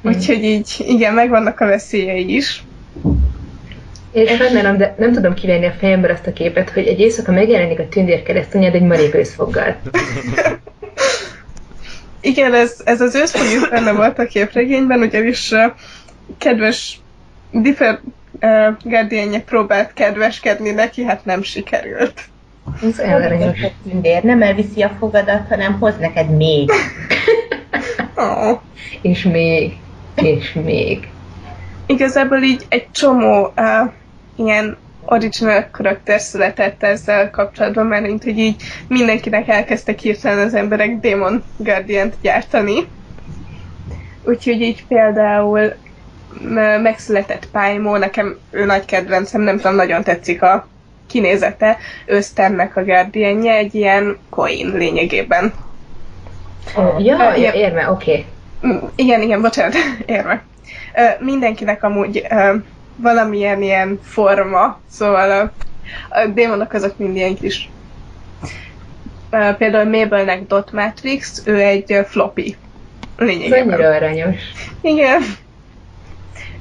Úgyhogy így, igen, megvannak a veszélyei is. És sajnálom, de nem tudom kivenni a fejemből azt a képet, hogy egy éjszaka megjelenik a tündérkeresztanyád egy marék őszfoggal. Igen, ez az őszfog is benne volt a képregényben, ugyanis kedves Differ Guardian-je próbált kedveskedni neki, hát nem sikerült. Ez elrejött. A tündér nem elviszi a fogadat, hanem hoz neked még. Oh. És még. És még. Igazából így egy csomó ilyen original karakter született ezzel kapcsolatban, mert mint hogy így mindenkinek elkezdtek hirtelen az emberek Demon Guardiant gyártani. Úgyhogy így például megszületett Paimon, nekem ő nagy kedvencem, nem tudom, nagyon tetszik a kinézete, ő Stannek a Guardianje, egy ilyen coin lényegében. Ja, érme, oké. Igen, bocsánat, érme. Mindenkinek amúgy valamilyen ilyen forma, szóval a démonok azok mind ilyen kis. Például Mabelnek Dot Matrix, ő egy floppy lényegében. Ez annyira aranyos. Igen.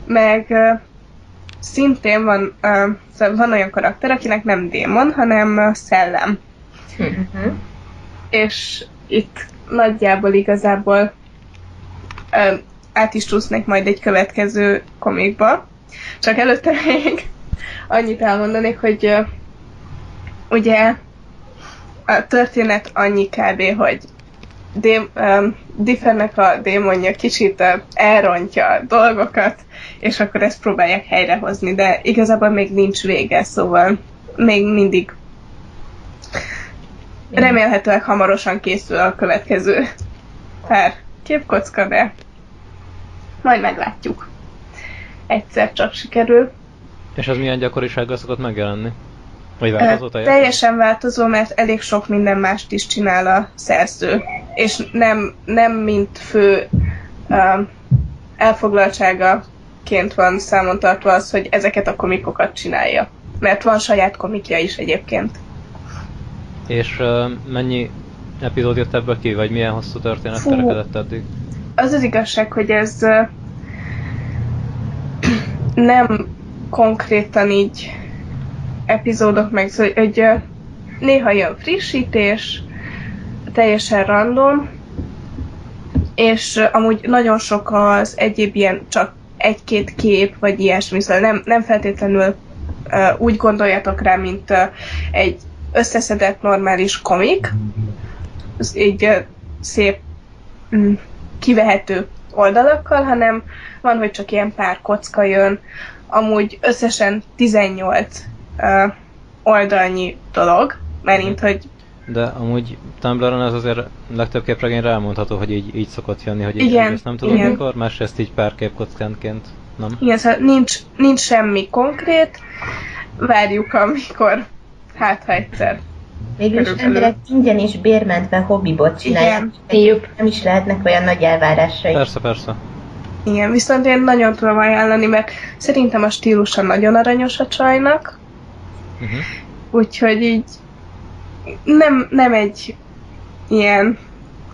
Meg szintén van olyan karakter, akinek nem démon, hanem szellem. És itt nagyjából igazából át is csúsznék majd egy következő komikba. Csak előtte még annyit elmondanék, hogy ugye a történet annyi kb., hogy Differnek a démonja kicsit elrontja a dolgokat, és akkor ezt próbálják helyrehozni, de igazából még nincs vége, szóval még mindig remélhetőleg hamarosan készül a következő pár képkocka, de majd meglátjuk. Egyszer csak sikerül. És az milyen gyakorisággal szokott megjelenni? Vagy változó teljesen? Teljesen változó, mert elég sok minden mást is csinál a szerző. És nem mint fő elfoglaltságaként van számon tartva az, hogy ezeket a komikokat csinálja. Mert van saját komikja is egyébként. És mennyi epizód jött ebből ki, vagy milyen hosszú történet kerekedett eddig? Az az igazság, hogy ez nem konkrétan így epizódok meg, szóval, hogy néha jön frissítés, teljesen random, és amúgy nagyon sok az egyéb ilyen csak egy-két kép, vagy ilyesmi, szóval nem feltétlenül úgy gondoljatok rá, mint egy összeszedett normális komik, így szép kivehető oldalakkal, hanem van, hogy csak ilyen pár kocka jön, amúgy összesen 18 oldalnyi dolog, mert hogy... De amúgy Tumblr-on ez azért legtöbb képregényre elmondható, hogy így szokott jönni, hogy igen, ezt nem tudom igen. mikor, másrészt így pár képkockánként, nem? Igen, szóval nincs semmi konkrét, várjuk, amikor hát ha egyszer. Végülis emberek ingyen és bérmentve hobbibot csinálják. Nem is lehetnek olyan nagy elvárásai. Persze. Igen, viszont én nagyon tudom ajánlani, mert szerintem a stílusa nagyon aranyos a csajnak. Úgyhogy így nem egy ilyen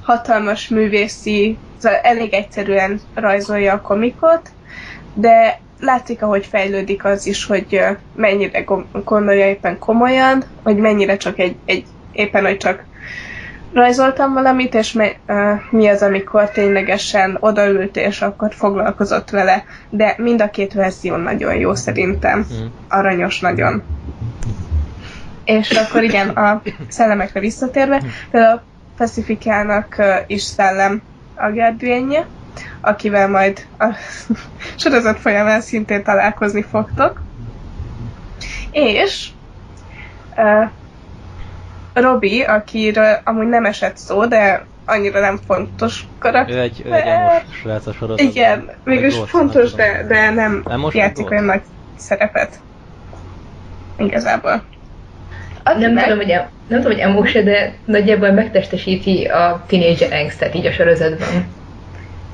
hatalmas művészi, elég egyszerűen rajzolja a komikot, de látszik, ahogy fejlődik az is, hogy mennyire gondolja éppen komolyan, hogy mennyire csak éppen, hogy csak rajzoltam valamit, és mi az, amikor ténylegesen odaült, és akkor foglalkozott vele. De mind a két verzió nagyon jó szerintem. Aranyos nagyon. És akkor igen, a szellemekre visszatérve, például a Pacificának is szellem a Guardianje, akivel majd a sorozat folyamán szintén találkozni fogtok. És Robbie, akiről amúgy nem esett szó, de annyira nem fontos karakter. Ő egy emos srác a sorozatban. Igen, mégis fontos, de nem játszik olyan nagy szerepet. Igazából. Nem tudom, hogy emos, de nagyjából megtestesíti a teenager angstet így a sorozatban.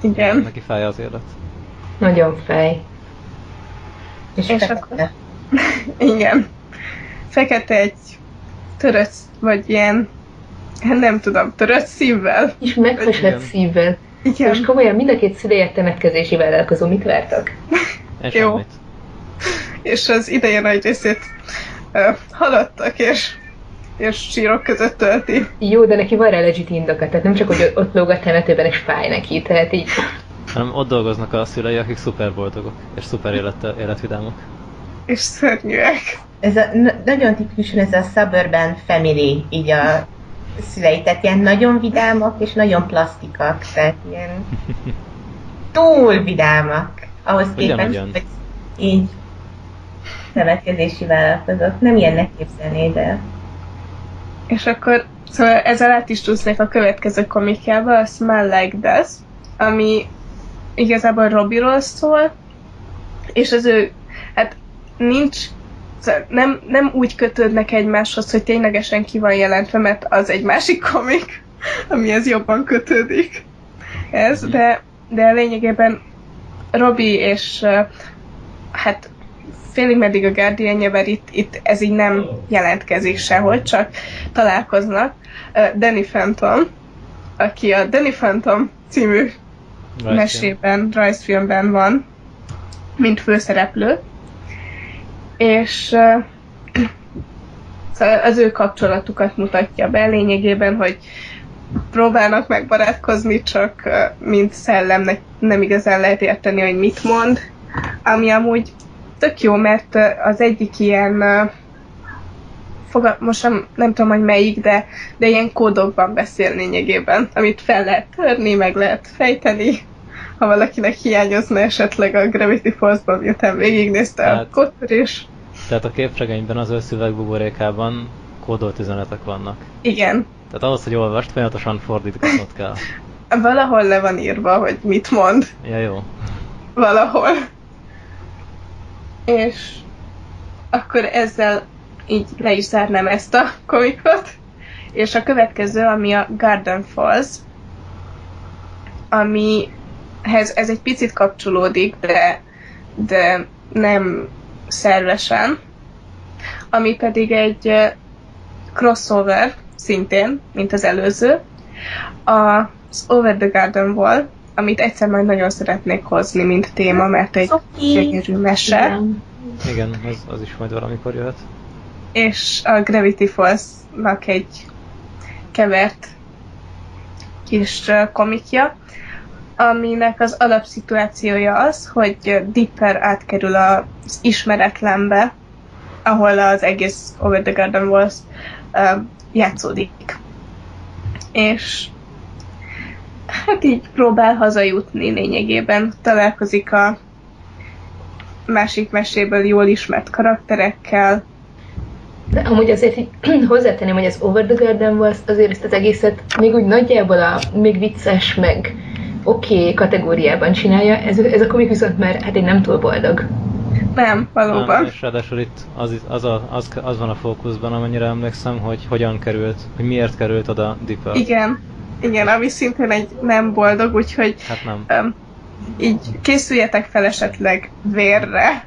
Igen. Neki fáj az élet. Nagyon fej. És fekete. Igen. Fekete egy törött, vagy ilyen, nem tudom, törött szívvel. És megfesett szívvel. Igen. Most komolyan mind a két szüléje temetkezési vállalkozó, mit vártak? Jó. Semmit. És az ideje nagy részét haladtak, és sírok között tölti. Jó, de neki van rá legit indoka, tehát nem csak, hogy ott lóg a temetőben és fáj neki, tehát így... Hanem ott dolgoznak a szülei, akik szuper boldogok, és szuper életvidámok. És szörnyűek. Nagyon tipikusan ez a suburban family, így a szülei, tehát ilyen nagyon vidámak és nagyon plastikak, tehát ilyen túl vidámak. Ahhoz képest, hogy így temetkezési vállalkozók. Nem ilyennek képzelnéd el. És akkor, szóval ezzel át is csúsznék a következő komikjába, a Smell Like Death, ami igazából Robbie-ról szól, és az ő, hát nincs, szóval nem úgy kötődnek egymáshoz, hogy ténylegesen ki van jelentve, mert az egy másik komik, amihez jobban kötődik ez, de lényegében Robbie és hát félig meddig a Guardian-je, mert itt ez így nem jelentkezik sehogy, csak találkoznak. Danny Phantom, aki a Danny Phantom című mesében, rajzfilmben van, mint főszereplő, és szóval az ő kapcsolatukat mutatja be lényegében, hogy próbálnak megbarátkozni, csak mint szellemnek nem igazán lehet érteni, hogy mit mond, ami amúgy tök jó, mert az egyik ilyen, most nem tudom, hogy melyik, de ilyen kódokban beszél lényegében, amit fel lehet törni, meg lehet fejteni, ha valakinek hiányozna esetleg a Gravity Falls-ban, miután végignézte a kódtörés. Tehát a képregényben az ő szövegbuborékában kódolt üzenetek vannak. Igen. Tehát ahhoz, hogy olvast, folyamatosan fordítgatnod kell. Valahol le van írva, hogy mit mond. Ja, jó. Valahol. És akkor ezzel így le is zárnám ezt a komikot. És a következő, ami a Garden Falls, amihez ez egy picit kapcsolódik, de nem szervesen, ami pedig egy crossover szintén, mint az előző, az Over the Garden Wall, amit egyszer majd nagyon szeretnék hozni, mint téma, mert egy gyönyörű mese. Igen, az is majd valamikor jöhet. És a Gravity Falls-nak egy kevert kis komikja, aminek az alapszituációja az, hogy Dipper átkerül az ismeretlenbe, ahol az egész Over the Garden Walls játszódik. És hát így próbál hazajutni lényegében. Találkozik a másik meséből jól ismert karakterekkel. De amúgy azért így hozzátenném, hogy az Over the Garden Walls azért ezt az egészet még úgy nagyjából a még vicces, meg oké kategóriában csinálja. Ez a komik viszont már hát én nem túl boldog. Nem, valóban. Nem, és ráadásul itt az van a fókuszban, amennyire emlékszem, hogy hogyan került, hogy miért került oda Dipper. Igen, ami szintén egy nem boldog, úgyhogy hát nem. Így készüljetek fel esetleg vérre.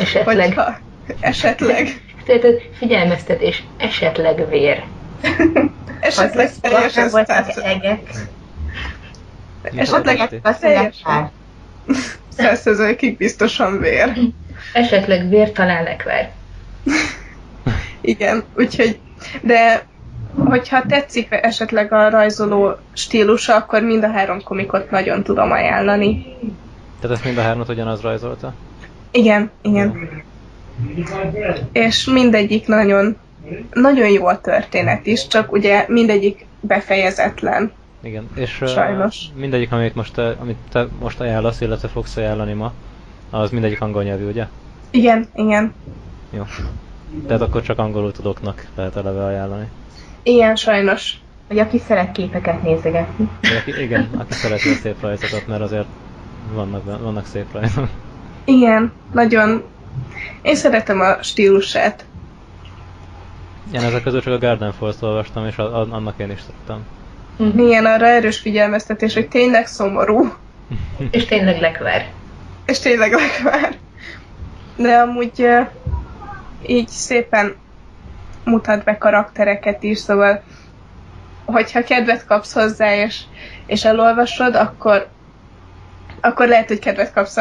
Esetleg. Hogyha esetleg. Tehát figyelmeztetés, esetleg vér. Esetleg teljes egek. Esetleg teljes 100%-ig biztosan vér. Esetleg vér, talán lekver. Igen, úgyhogy, de hogyha tetszik esetleg a rajzoló stílusa, akkor mind a három komikot nagyon tudom ajánlani. Tehát ezt mind a hármat ugyanaz rajzolta? Igen. És mindegyik nagyon jó a történet is, csak ugye mindegyik befejezetlen. Igen, és sajnos. Mindegyik, amit te most ajánlasz, illetve fogsz ajánlani ma, az mindegyik angol nyelvű, ugye? Igen. Jó. Tehát akkor csak angolul tudoknak lehet eleve ajánlani. Ilyen sajnos. Vagy aki szeret képeket nézegetni. Igen, aki szereti a szép rajzokat, mert azért vannak szép rajzok. Igen, nagyon. Én szeretem a stílusát. Én ezek közül csak a Garden Force-t olvastam, és annak én is szerettem. Igen, arra erős figyelmeztetés, hogy tényleg szomorú. És tényleg lekvár. És tényleg lekvár. De amúgy így szépen mutat be karaktereket is, szóval hogyha kedvet kapsz hozzá és elolvasod, akkor lehet, hogy kedvet kapsz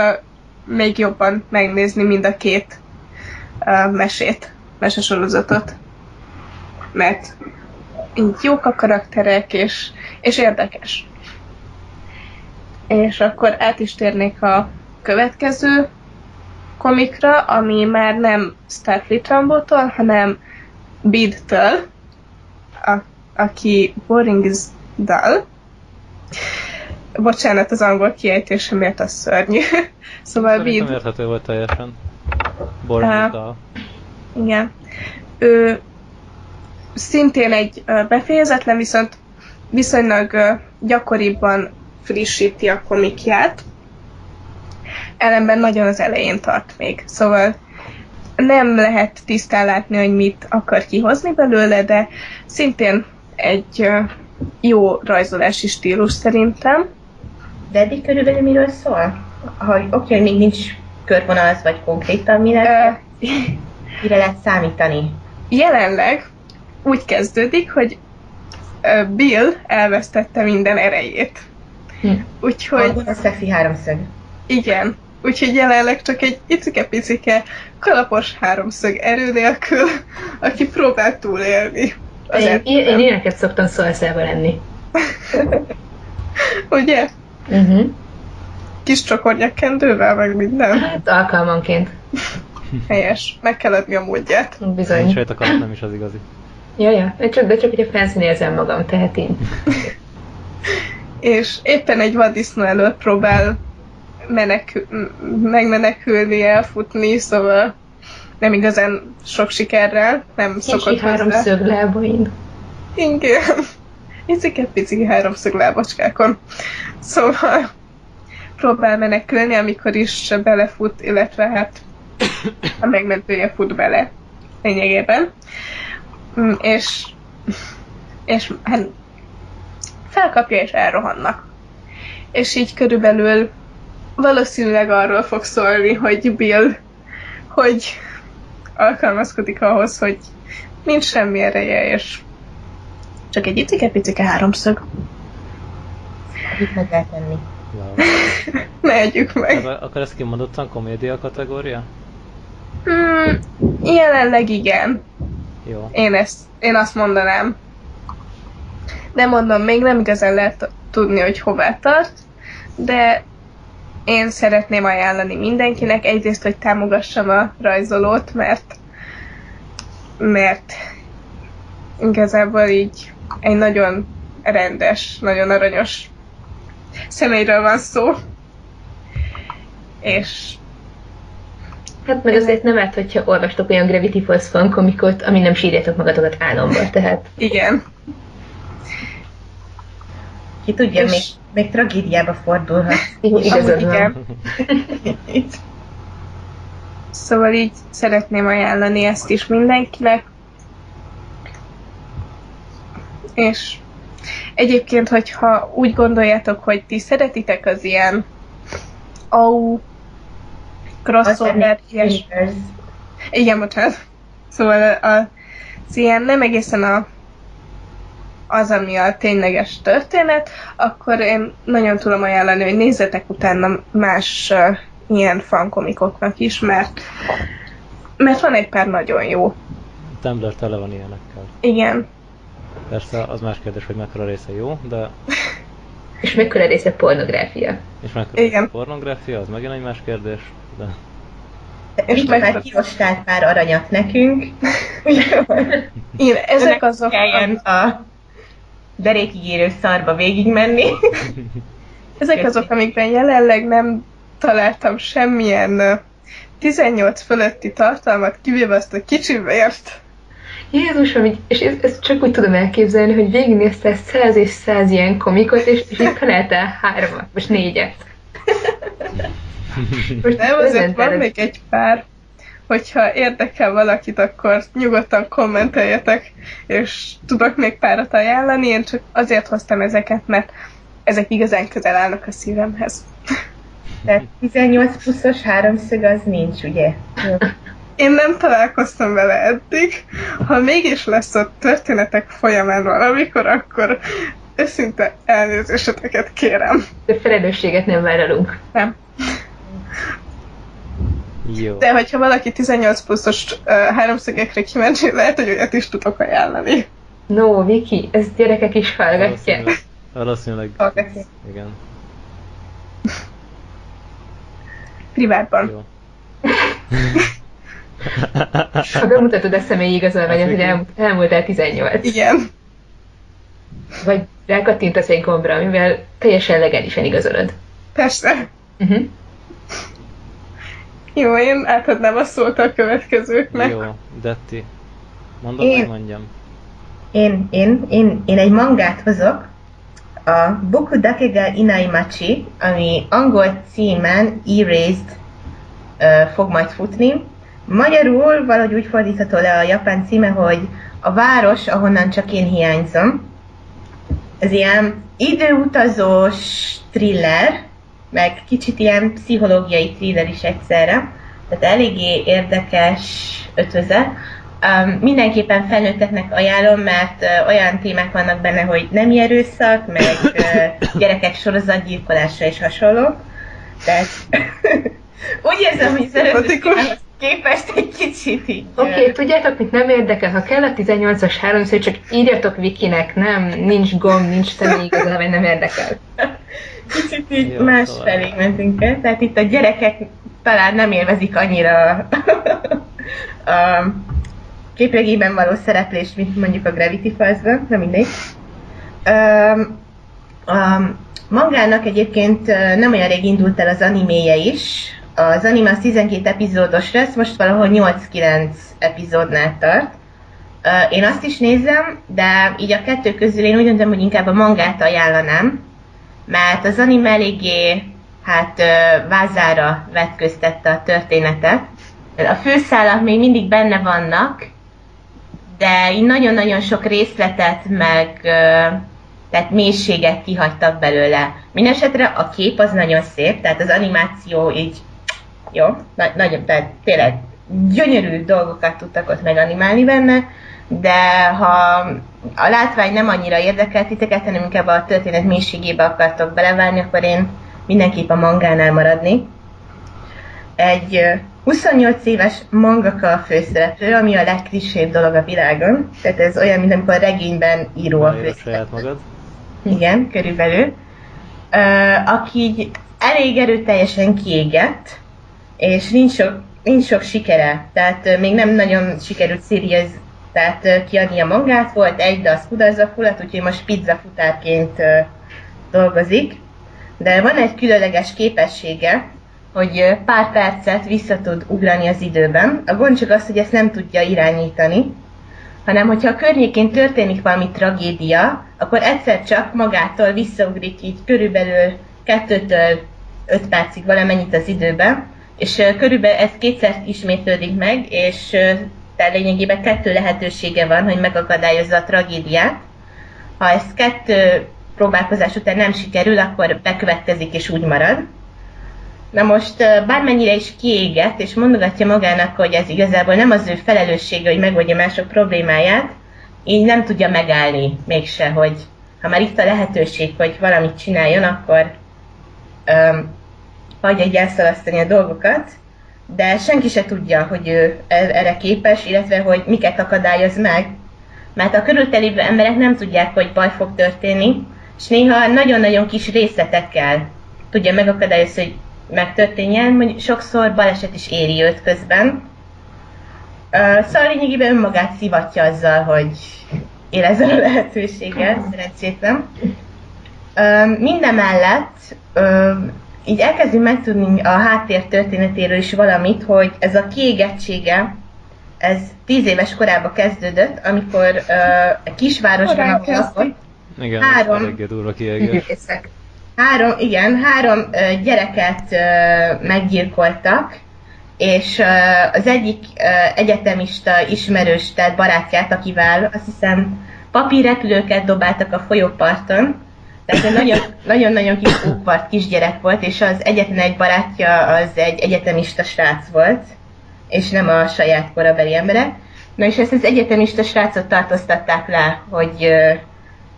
még jobban megnézni mind a két mesesorozatot. Mert így jók a karakterek, és érdekes. És akkor át is térnék a következő komikra, ami már nem Starfleet Rambo-tól, hanem Bede-től, aki Boring is dull. Bocsánat, az angol kiejtése miért az szörnyű. Szóval Szerintem Bede... érthető volt teljesen. Boring is dull. Igen. Ő szintén egy befejezetlen, viszont viszonylag gyakoriban frissíti a komikját. Ellenben nagyon az elején tart még. Szóval nem lehet tisztán látni, hogy mit akar kihozni belőle, de szintén egy jó rajzolási stílus szerintem. De eddig körülbelül miről szól? Oké, még nincs körvonalaz vagy konkrétan, mire lehet számítani? Jelenleg úgy kezdődik, hogy Bill elvesztette minden erejét. Úgyhogy... A szexi háromszög. Igen. Úgyhogy jelenleg csak egy icike-picike kalapos háromszög erő nélkül, aki próbál túlélni. Én ilyeneket szoktam szalszával lenni. Ugye? Kis csokornyakkendővel, meg minden. Hát alkalmanként. Helyes. Meg kell adni a módját. Bizony. Nincs rajta kalap, nem is az igazi. Ja. De csak hogyha fancy érzem magam, tehát én. És éppen egy vaddisznó előtt próbál megmenekülni, elfutni, szóval nem igazán sok sikerrel, nem szokott háromszög lábain. Igen. Icike-picike háromszög lábacskákon. Szóval próbál menekülni, amikor is belefut, illetve hát a megmentője fut bele lényegében. És hát felkapja és elrohannak. És így körülbelül valószínűleg arról fog szólni, hogy Bill hogy alkalmazkodik ahhoz, hogy nincs semmi ereje, és csak egy icike-picike háromszög. Mit meg lehet tenni? Wow. Ne együk meg. Akkor ez kimondottan komédia kategória? Jelenleg igen. Jó. Én azt mondanám. De mondom, még nem igazán lehet tudni, hogy hová tart, de én szeretném ajánlani mindenkinek, egyrészt, hogy támogassam a rajzolót, mert igazából így egy nagyon rendes, nagyon aranyos személyről van szó. És hát meg azért nem árt, hogyha olvastok olyan Gravity Falls fankomikot, ami nem sírjátok magatokat álomba, tehát... Igen. Ki tudja, még tragédiába fordulhat. Igazad van. Szóval így szeretném ajánlani ezt is mindenkinek. És egyébként, hogyha úgy gondoljátok, hogy ti szeretitek az ilyen crossover, ilyes... Igen, bocsánat. Szóval az ilyen nem egészen az, ami a tényleges történet, akkor én nagyon tudom ajánlani, hogy nézzetek utána más ilyen fankomikoknak is, mert van egy pár nagyon jó. Tumblr tele van ilyenekkel. Igen. Persze az más kérdés, hogy mekkora része jó, de... És mekkora része pornográfia. És mekkora része pornográfia, az megint egy más kérdés, de... És már kirostált pár aranyat nekünk. Igen, ezek azok... Kelljen a derékigérő szarba végigmenni. Ezek azok, amikben jelenleg nem találtam semmilyen 18 fölötti tartalmat, kivéve azt a kicsivért. Jézusom, és ezt csak úgy tudom elképzelni, hogy végignézte 100 és 100 ilyen komikot, és itt találtál 3-at, most 4-et. Nem, azért van még egy pár. Hogyha érdekel valakit, akkor nyugodtan kommenteljetek, és tudok még párat ajánlani. Én csak azért hoztam ezeket, mert ezek igazán közel állnak a szívemhez. Tehát 18 pluszos háromszög az nincs, ugye? Én nem találkoztam vele eddig. Ha mégis lesz a történetek folyamán valamikor, akkor őszinte elnézéseteket kérem. De felelősséget nem vállalunk. Nem. Jó. De hogyha valaki 18 pluszos háromszögekre kíváncsi, lehet, hogy olyat is tudok ajánlani. No, Viki, ezt gyerekek is hallgatják. Valószínűleg. Hallgatják. Igen. Privátban. Jó. Ha bemutatod a személyi igazolványot, hogy elmúltál 18. Igen. Vagy rákattintasz egy gombra, amivel teljesen legálisan igazolod. Persze. Uh-huh. Jó, én átadnám a szót a következőknek. Jó, Detti. Mondod, Én- meg mondjam. Én egy mangát hozok, a Boku Dakega Inaimachi, ami angol címen Erased fog majd futni. Magyarul valahogy úgy fordítható le a japán címe, hogy a város, ahonnan csak én hiányzom. Ez ilyen időutazós thriller, meg kicsit ilyen pszichológiai thriller is egyszerre. Tehát eléggé érdekes ötvözet. Mindenképpen felnőtteknek ajánlom, mert olyan témák vannak benne, hogy nemi erőszak, meg gyerekek sorozatgyilkolása és hasonló. Tehát úgy érzem, hogy az előző képest egy kicsit így... Oké, tudjátok, mit nem érdekel, ha kell a 18-as háromszög, csak írjatok Vikinek, nem, nincs gomb, nincs személy igazolvány, nem érdekel. Kicsit így Jó, más szóval. felé mentünk el, tehát itt a gyerekek talán nem élvezik annyira a képregényben való szereplést, mint mondjuk a Gravity Falls-ban, nem mindegy. A mangának egyébként nem olyan rég indult el az animéje is. Az anime az 12 epizódos lesz, most valahol 8-9 epizódnál tart. Én azt is nézem, de így a kettő közül én úgy döntöm, hogy inkább a mangát ajánlanám, mert az anime eléggé vázára vetköztette a történetet. A főszálak még mindig benne vannak, de így nagyon-nagyon sok részletet, meg tehát mélységet kihagytak belőle. Mindenesetre a kép az nagyon szép, tehát az animáció így jó, nagyon, tehát tényleg gyönyörű dolgokat tudtak ott meganimálni benne, de ha a látvány nem annyira érdekel titeket, hanem inkább a történet mélységébe akartok beleválni, akkor én mindenképp a mangánál maradni. Egy 28 éves mangaka a főszereplő, ami a legklissébb dolog a világon. Tehát ez olyan, mint amikor regényben író a Megírod főszereplő. saját magad. Igen, körülbelül. Aki így elég erőteljesen kiégett, és nincs sok sikere. Tehát még nem nagyon sikerült serious, tehát kiadni a mangát, volt egy, de az kudarcba fulladt, úgyhogy most pizzafutárként dolgozik. De van egy különleges képessége, hogy pár percet vissza tud ugrani az időben. A gond csak az, hogy ezt nem tudja irányítani, hanem hogyha a környékén történik valami tragédia, akkor egyszer csak magától visszaugrik így körülbelül 2-től 5 percig valamennyit az időben, és körülbelül ez 2-szer ismétlődik meg, és tehát lényegében 2 lehetősége van, hogy megakadályozza a tragédiát. Ha ez 2 próbálkozás után nem sikerül, akkor bekövetkezik és úgy marad. Na most bármennyire is kiégett, és mondogatja magának, hogy ez igazából nem az ő felelőssége, hogy megoldja mások problémáját, így nem tudja megállni mégse, hogy ha már itt a lehetőség, hogy valamit csináljon, akkor hagyja egy elszalasztani a dolgokat, de senki se tudja, hogy ő erre képes, illetve hogy miket akadályoz meg, mert a körültelívő emberek nem tudják, hogy baj fog történni, és néha nagyon-nagyon kis részletekkel tudja megakadályozni, hogy megtörténjen, mondjuk sokszor baleset is éri őt közben. Szóval lényegében önmagát szivatja azzal, hogy érezzen a lehetőséget, szerencsétlen. Mindemellett így elkezdünk megtudni a háttér történetéről is valamit, hogy ez a kiégettsége, ez 10 éves korában kezdődött, amikor egy kisvárosban, ahol lakott, Igen, három- eléggé durva kiegés. három gyereket meggyilkoltak, és az egyik egyetemista ismerős, tehát barátját, akivel azt hiszem papírrepülőket dobáltak a folyóparton, tehát egy nagyon-nagyon kis ókvart kisgyerek volt, és az egyetlen egy barátja az egy egyetemista srác volt, és nem a saját korabeli embere. Na és ezt az egyetemista srácot tartóztatták le, hogy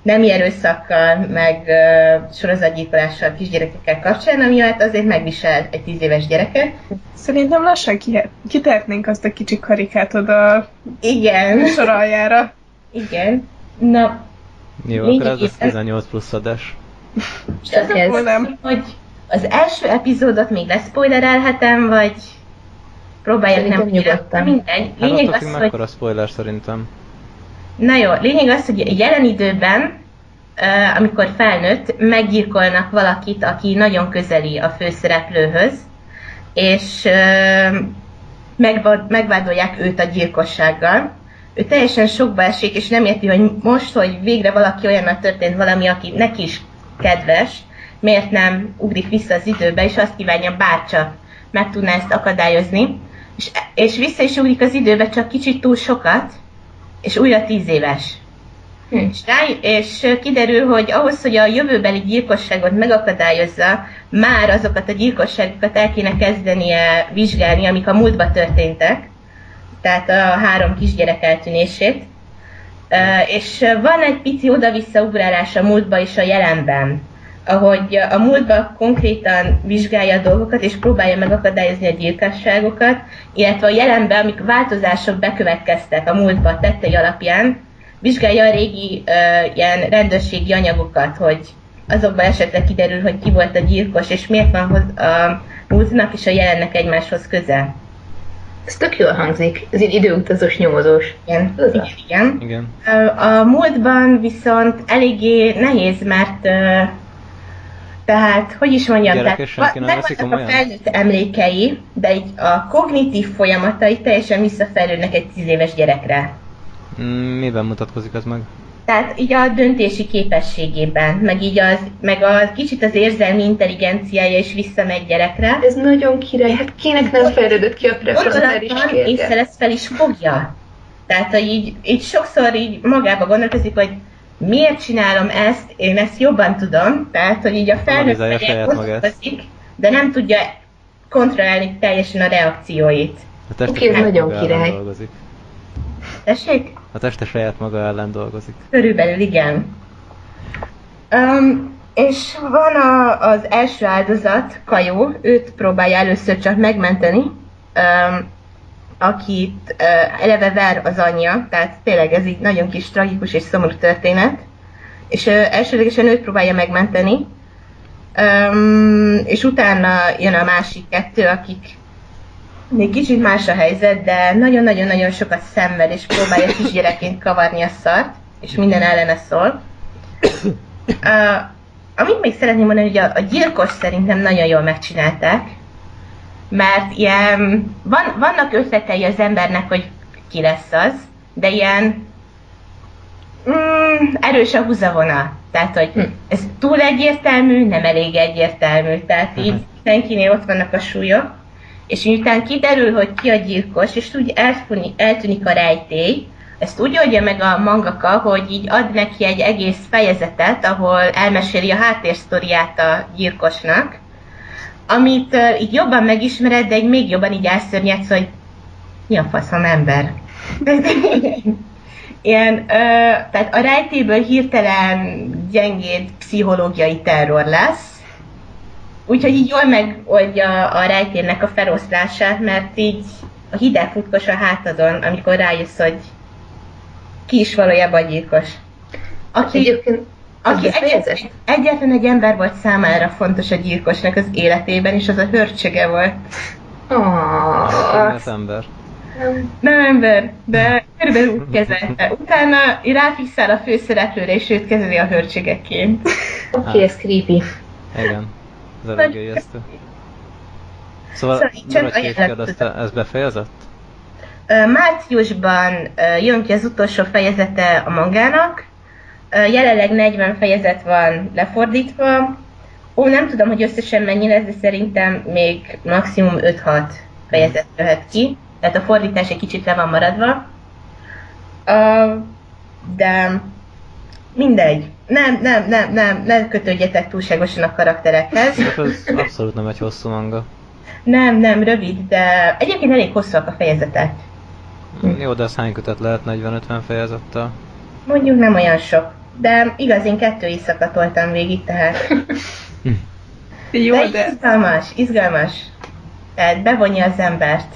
nemi erőszakkal, meg sorozatgyilkolással kisgyerekekkel kapcsolatban, amiatt azért megvisel egy 10 éves gyereket. Szerintem lassan kitehetnénk azt a kicsi karikát oda Igen. sor aljára. Igen. Na, Jó, akkor ez lesz 18 plusz adás. csak ez, nem. hogy az első epizódot még leszpoilerelhetem, vagy próbálják nem Szerintem nyugodtan. Mindegy. Hát Lényeg attól az, függ, hogy... mekkora spoiler szerintem. Na jó, lényeg az, hogy jelen időben, amikor felnőtt, meggyilkolnak valakit, aki nagyon közeli a főszereplőhöz, és megvádolják őt a gyilkossággal. Ő teljesen sokba esik, és nem érti, hogy most, hogy végre valaki olyannal történt valami, aki neki is kedves, miért nem ugrik vissza az időbe, és azt kívánja, bárcsak meg tudná ezt akadályozni. És vissza is ugrik az időbe, csak kicsit túl sokat, és újra 10 éves. És kiderül, hogy ahhoz, hogy a jövőbeli gyilkosságot megakadályozza, már azokat a gyilkosságokat el kéne kezdenie vizsgálni, amik a múltban történtek, tehát a 3 kisgyerek eltűnését. És van egy pici oda-vissza ugrálás a múltba és a jelenben, ahogy a múltban konkrétan vizsgálja a dolgokat és próbálja megakadályozni a gyilkosságokat, illetve a jelenben, amik változások bekövetkeztek a múltban tettei alapján, vizsgálja a régi ilyen rendőrségi anyagokat, hogy azokban esetleg kiderül, hogy ki volt a gyilkos, és miért van a múltnak és a jelennek egymáshoz köze. Ez tök jól hangzik. Ez egy időutazós nyomozós. Igen. Ez az. Igen. Igen. A múltban viszont eléggé nehéz, mert tehát, hogy is mondjam, Gyerek, tehát és senki nem veszi megvannak a komolyan? felnőtt emlékei, de így a kognitív folyamatai teljesen visszafejlődnek egy 10 éves gyerekre. Miben mutatkozik ez meg? Tehát így a döntési képességében, meg a kicsit az érzelmi intelligenciája is visszamegy gyerekre. Ez nagyon király. Hát kinek nem fejlődött ki a prefrontális Gondolatban kérge? észre lesz fel is fogja. Tehát, hogy így sokszor így magába gondolkozik, hogy miért csinálom ezt, én ezt jobban tudom, tehát, hogy így a felnőtt Analizálja fejjel saját magát. gondolkozik, de nem tudja kontrollálni teljesen a reakcióit. A teste Oké, ez saját nagyon maga ellen király. dolgozik. Tessék? A teste saját maga ellen dolgozik. Körülbelül igen. És van az első áldozat, Kajó, őt próbálja először csak megmenteni, akit eleve ver az anyja, tehát tényleg ez így nagyon kis tragikus és szomorú történet, és elsődlegesen őt próbálja megmenteni, és utána jön a másik 2, akik még kicsit más a helyzet, de nagyon-nagyon-nagyon sokat szenved, és próbálja kisgyerekként kavarni a szart, és minden ellene szól. Amit még szeretném mondani, hogy a gyilkos szerintem nagyon jól megcsinálták, mert ilyen, vannak ötletei az embernek, hogy ki lesz az, de ilyen erős a húzavona. Tehát, hogy ez túl egyértelmű, nem elég egyértelmű. Tehát így mindenkinél ott vannak a súlyok. És miután kiderül, hogy ki a gyilkos, és úgy eltűnik a rejtély, ezt úgy oldja meg a mangaka, hogy így ad neki egy egész fejezetet, ahol elmeséli a háttérsztoriát a gyilkosnak, amit így jobban megismered, de így még jobban így elszörnyedsz, hogy mi a faszom ember. Ilyen, tehát a rejtélyből hirtelen gyengéd pszichológiai terror lesz, úgyhogy így jól megoldja a rejtélnek a feloszlását, mert így a hideg futkos a hátadon, amikor rájössz, hogy ki is valójában gyilkos. Aki egyetlen egy ember volt számára fontos a gyilkosnak az életében, és az a hörcsöge volt. Az ember. Nem ember, de körülbelül úgy kezelte. Utána ráfixál a főszereplőre, és őt kezeli a hörcsögeként. Oké, ez creepy. Igen, ez elég ijesztő. Szóval csak maradj kétked, ez befejezett? Márciusban jön ki az utolsó fejezete a mangának. Jelenleg 40 fejezet van lefordítva. Nem tudom, hogy összesen mennyi lesz, de szerintem még maximum 5-6 fejezet jöhet ki. Tehát a fordítás egy kicsit le van maradva. De mindegy. Nem kötődjetek túlságosan a karakterekhez. Ez abszolút nem egy hosszú manga. Nem, rövid, de egyébként elég hosszúak a fejezetek. Jó, de az hány kötet lehet 40-50 fejezettel? Mondjuk nem olyan sok, de igaz, én 2 éjszaka toltam végig, tehát... Jó, de... Izgalmas. Tehát bevonja az embert.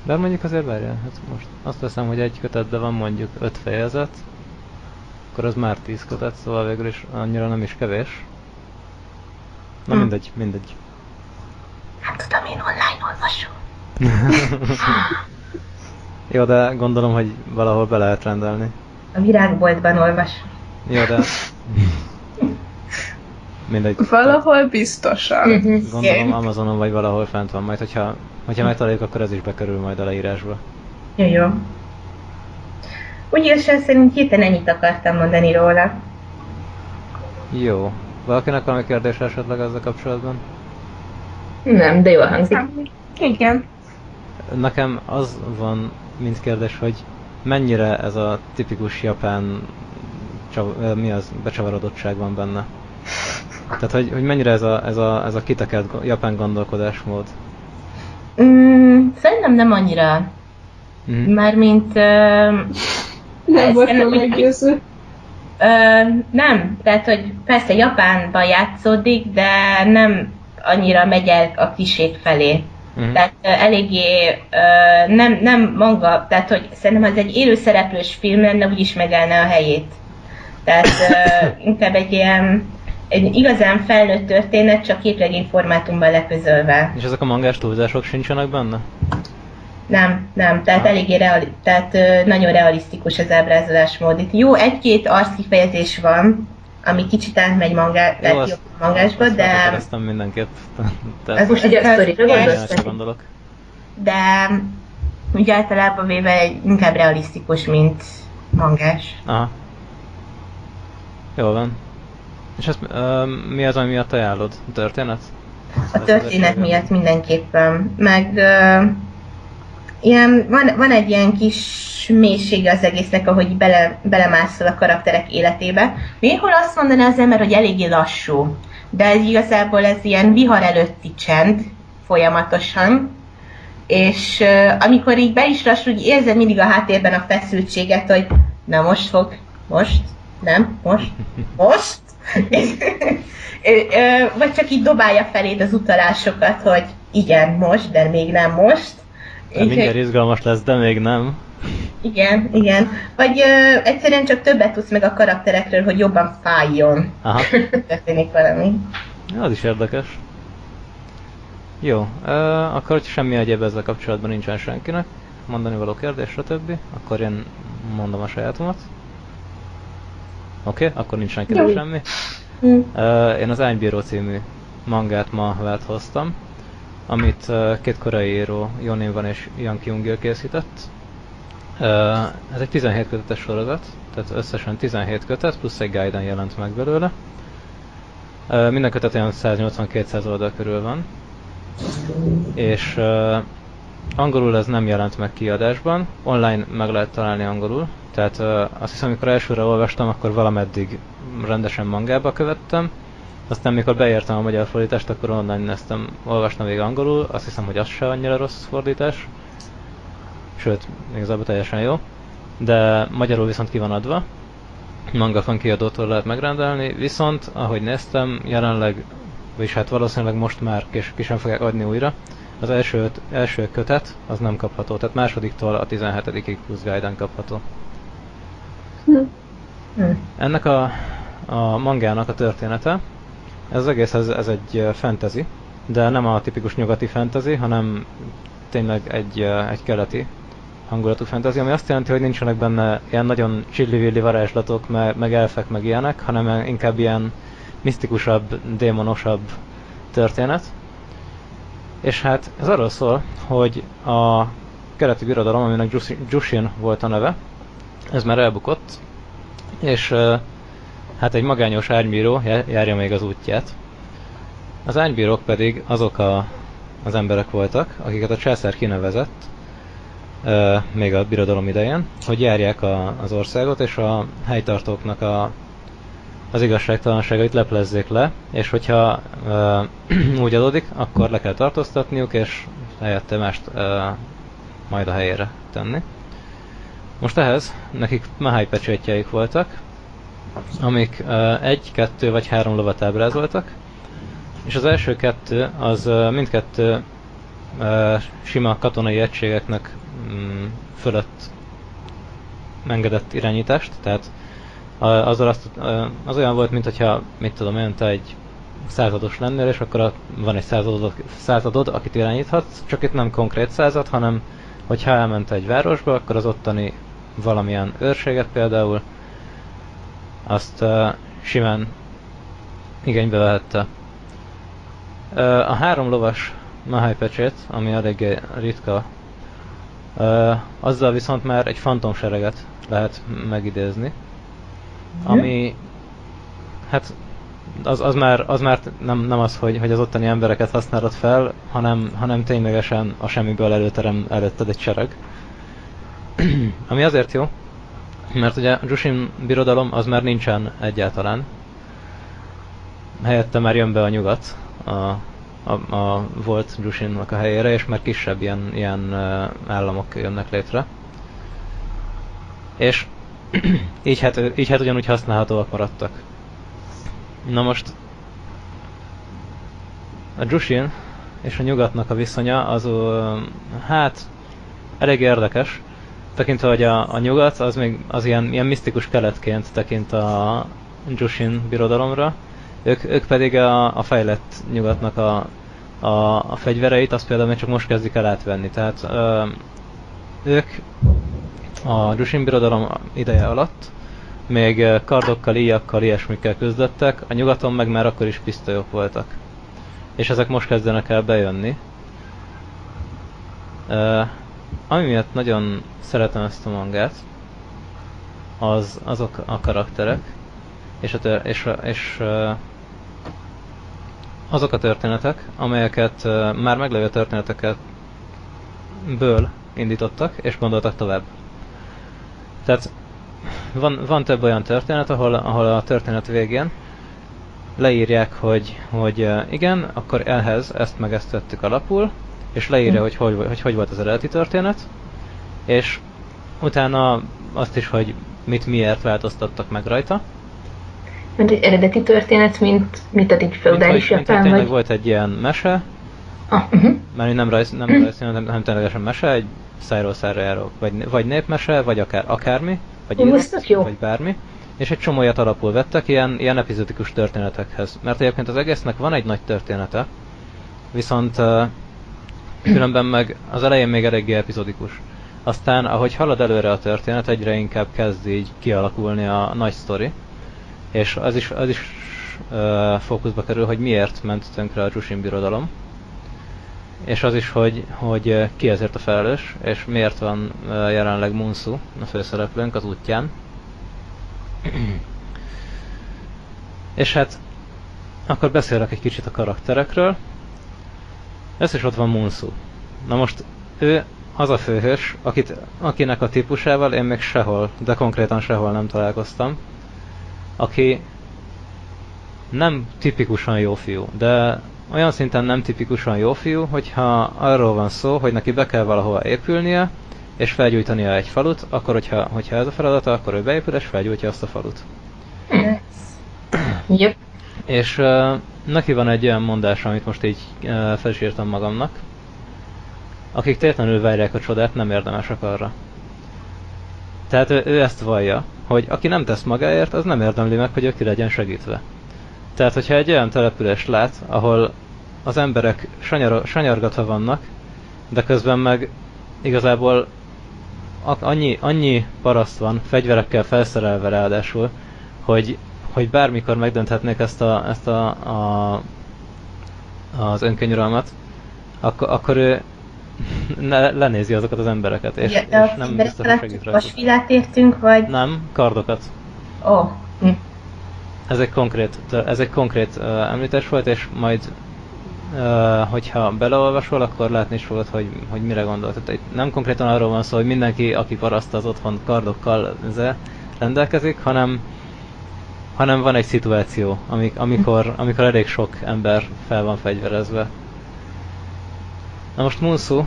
De mondjuk azért várjál, hát most azt veszem, hogy egy kötetben van mondjuk 5 fejezet, akkor az már 10 kötet, szóval végül is annyira nem is kevés. Na mindegy. Nem tudom, én online olvasom. Jó, de gondolom, hogy valahol be lehet rendelni. A virágboltban olvasom. Jó, de... mindegy. Valahol biztosan. Gondolom Amazonon vagy valahol fent van, majd hogyha megtaláljuk, akkor ez is bekerül majd a leírásba. Jó. Úgy igazság szerint héten ennyit akartam mondani róla. Jó. Valakinek valami kérdés esetleg ezzel kapcsolatban? Nem, de jól hangzik. Igen. Nekem az van, mint kérdés, hogy mennyire ez a tipikus japán becsavarodottság van benne. Tehát, hogy mennyire ez a kitekert japán gondolkodásmód? Szerintem nem annyira. Mármint... Nem voltam meggyőző. Nem, tehát, hogy persze Japánban játszódik, de nem annyira megy el a klisék felé. Tehát eléggé nem manga, tehát hogy szerintem az egy élőszereplős film lenne, úgyis megállná a helyét. Tehát inkább egy igazán felnőtt történet, csak képregény formátumban leközölve. És ezek a mangás túlzások sincsenek benne? Nem, tehát eléggé tehát nagyon realisztikus az ábrázolásmód. Itt jó, egy-két arckifejezés van, ami kicsit átmegy mangásba, de... Ezt mindenképp. Ez most egy a sztorira gondolok. De úgy általában véve inkább realisztikus, mint mangás. Aha. Jól van. És ezt mi az, ami miatt ajánlod? A történet? A történet miatt mindenképpen. Meg van egy ilyen kis mélysége az egésznek, ahogy belemászol a karakterek életébe. Néhol azt mondaná az ember, hogy eléggé lassú. De ez igazából ez ilyen vihar előtti csend folyamatosan. És amikor így be is lassul, úgy érzed mindig a háttérben a feszültséget, hogy na most, vagy csak így dobálja feléd az utalásokat, hogy igen, most, de még nem most. Mindjárt izgalmas lesz, de még nem. Igen. Vagy egyszerűen csak többet tudsz meg a karakterekről, hogy jobban fájjon. Aha. Történik valami. Ja, az is érdekes. Jó, akkor hogy semmi egyéb ezzel kapcsolatban nincsen senkinek, mondani való kérdés, stb. Akkor én mondom a sajátomat. Oké, akkor nincs senkinek semmi. Én az Ánybíró című mangát ma hoztam, amit két koreai író, Yonin Van és Yang Kyung-il készített. Ez egy 17 kötetes sorozat, tehát összesen 17 kötet, plusz egy guide jelent meg belőle. Minden kötet olyan 180-200 oldal körül van. És angolul ez nem jelent meg kiadásban, online meg lehet találni angolul. Tehát azt hiszem, amikor elsőre olvastam, akkor valameddig rendesen mangába követtem. Aztán mikor beértem a magyar fordítást, akkor online olvastam végig angolul, azt hiszem, hogy az se annyira rossz fordítás. Sőt, igazából teljesen jó. De magyarul viszont ki van adva. Mangafan kiadótól lehet megrendelni, viszont ahogy néztem, jelenleg, vagyis hát valószínűleg most már ki sem fogják adni újra. Az első kötet az nem kapható, tehát másodiktól a 17-ig plusz guide-en kapható. Ennek a mangának a története, ez az egész ez egy fantasy, de nem a tipikus nyugati fantasy, hanem tényleg egy keleti hangulatú fantasy, ami azt jelenti, hogy nincsenek benne ilyen nagyon csillivilli varázslatok, meg elfek, meg ilyenek, hanem inkább ilyen misztikusabb, démonosabb történet. És hát ez arról szól, hogy a keleti birodalom, aminek Jushin volt a neve, ez már elbukott, és hát egy magányos árnybíró járja még az útját. Az árnybírók pedig azok az emberek voltak, akiket a császár kinevezett, még a birodalom idején, hogy járják az országot, és a helytartóknak az igazságtalanságait leplezzék le, és hogyha úgy adódik, akkor le kell tartóztatniuk, és helyette mást majd a helyére tenni. Most ehhez nekik Mahai pecsétjeik voltak, amik 1, 2 vagy 3 lovat ábrázoltak, és az első 2 az mindkettő sima katonai egységeknek fölött engedett irányítást, tehát az olyan volt, mintha, mit tudom én, te egy százados lennél, és akkor van egy századod, akit irányíthatsz, csak itt nem konkrét század, hanem hogyha elment egy városba, akkor az ottani valamilyen őrséget például, azt simán igénybe vehette. A 3 lovas Mahai pecsét, ami eléggé ritka, azzal viszont már egy fantomsereget lehet megidézni, ami hát az már nem az, hogy az ottani embereket használod fel, hanem ténylegesen a semmiből előtted egy sereg. Ami azért jó, mert ugye a Jushin birodalom az már nincsen egyáltalán. Helyette már jön be a nyugat a volt Jushinnak a helyére, és már kisebb ilyen államok jönnek létre. És így hát ugyanúgy használhatóak maradtak. Na most a Jushin és a nyugatnak a viszonya az hát elég érdekes, tekintve, hogy a nyugat az ilyen misztikus keletként tekint a Jushin birodalomra, ők pedig a fejlett nyugatnak a fegyvereit, azt például még csak most kezdik el átvenni. Tehát ők a Jushin birodalom ideje alatt még kardokkal, íjakkal, ilyesmikkel küzdöttek, a nyugaton meg már akkor is pisztolyok voltak. És ezek most kezdenek el bejönni. Ami miatt nagyon szeretem ezt a mangát, azok a karakterek, és azok a történetek, amelyeket már meglevő történeteket ből indítottak, és gondoltak tovább. Tehát van több olyan történet, ahol a történet végén leírják, hogy igen, akkor ehhez ezt vettük alapul, és leírja, hogy volt az eredeti történet, és utána azt is, hogy miért változtattak meg rajta. Mert egy eredeti történet, mint egy feudális Japán, vagy? Tényleg volt egy ilyen mese, mert nem rajzfilm, hanem ténylegesen mese, egy szájról szájra járó, vagy népmese, vagy akármi, vagy írat, vagy bármi. És egy csomó ilyet alapul vettek ilyen epizódikus történetekhez. Mert egyébként az egésznek van egy nagy története, viszont különben meg az elején még eléggé epizódikus. Aztán, ahogy halad előre a történet, egyre inkább kezd így kialakulni a nagy sztori. És az is fókuszba kerül, hogy miért ment tönkre a Jushin birodalom. És az is, hogy ki ezért a felelős, és miért van jelenleg Munsu, a főszereplőnk, az útján. És hát akkor beszélek egy kicsit a karakterekről. Ez is ott van Munsu. Na most ő az a főhős, akinek a típusával én még sehol, de konkrétan sehol nem találkoztam, aki nem tipikusan jó fiú, de olyan szinten nem tipikusan jó fiú, hogyha arról van szó, hogy neki be kell valahova épülnie, és felgyújtania egy falut, akkor hogyha ez a feladata, akkor ő beépül és felgyújtja azt a falut. Yep. És neki van egy olyan mondás, amit most így fel is írtam magamnak. Akik tétlenül várják a csodát, nem érdemesek arra. Tehát ő ezt vallja, hogy aki nem tesz magáért, az nem érdemli meg, hogy ő ki legyen segítve. Tehát, hogyha egy olyan települést lát, ahol az emberek sanyargatva vannak, de közben meg igazából annyi paraszt van, fegyverekkel felszerelve ráadásul, hogy bármikor megdönthetnék az önkönyuralmat, akkor ő lenézi azokat az embereket, és nem biztos, hogy segít rajta. Vasfilát értünk, vagy? Nem, kardokat. Ez egy konkrét említés volt, és majd hogyha beleolvasol, akkor látni is fogod, hogy mire gondolt. Tehát itt nem konkrétan arról van szó, hogy mindenki, aki paraszt az otthon kardokkal rendelkezik, hanem van egy szituáció, amikor elég sok ember fel van fegyverezve. Na most Munsu,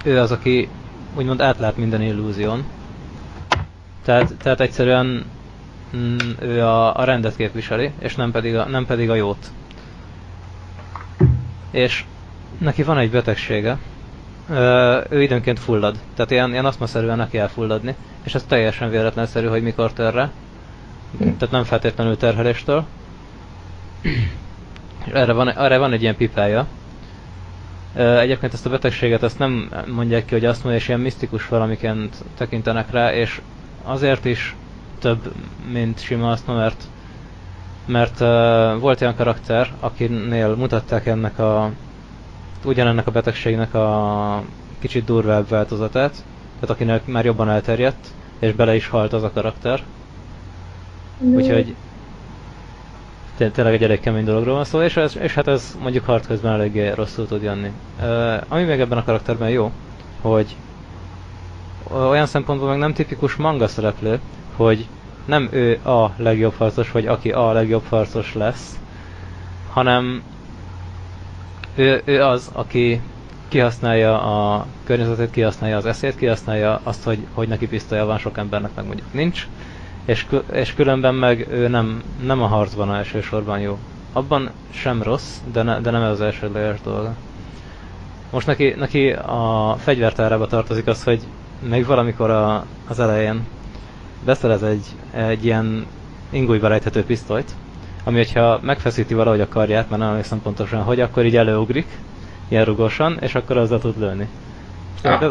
ő az, aki úgymond átlát minden illúzión. Tehát egyszerűen ő a rendet képviseli, és nem pedig a jót. És neki van egy betegsége, ő időnként fullad, tehát ilyen aszmaszerűen neki elfulladni, és ez teljesen véletlenszerű, hogy mikor tör rá, tehát nem feltétlenül terheléstől. Erre van egy ilyen pipája. Egyébként ezt a betegséget azt nem mondják ki, hogy aszma, és ilyen misztikus valamiként tekintenek rá, és azért is több, mint sima aszma, mert volt olyan karakter, akinél mutatták ugyanennek a betegségnek a kicsit durvább változatát, tehát akinek már jobban elterjedt, és bele is halt az a karakter. Úgyhogy tényleg egy elég kemény dologról van szó, és hát ez mondjuk harc közben eléggé rosszul tud jönni. Ami még ebben a karakterben jó, hogy olyan szempontból meg nem tipikus manga szereplő, hogy nem ő a legjobb harcos, vagy aki a legjobb harcos lesz, hanem ő az, aki kihasználja a környezetét, kihasználja az eszét, kihasználja azt, hogy neki pisztolya van, sok embernek meg mondjuk nincs, és különben meg ő nem a harcban elsősorban jó. Abban sem rossz, de nem ez az elsődleges dolga. Most neki a fegyvertárába tartozik az, hogy még valamikor az elején beszerez egy ilyen ingújba rejthető pisztolyt, ami hogyha megfeszíti valahogy a karját, mert nem emlékszem pontosan, hogy akkor így előugrik, ilyen rugosan, és akkor azzal tud lőni.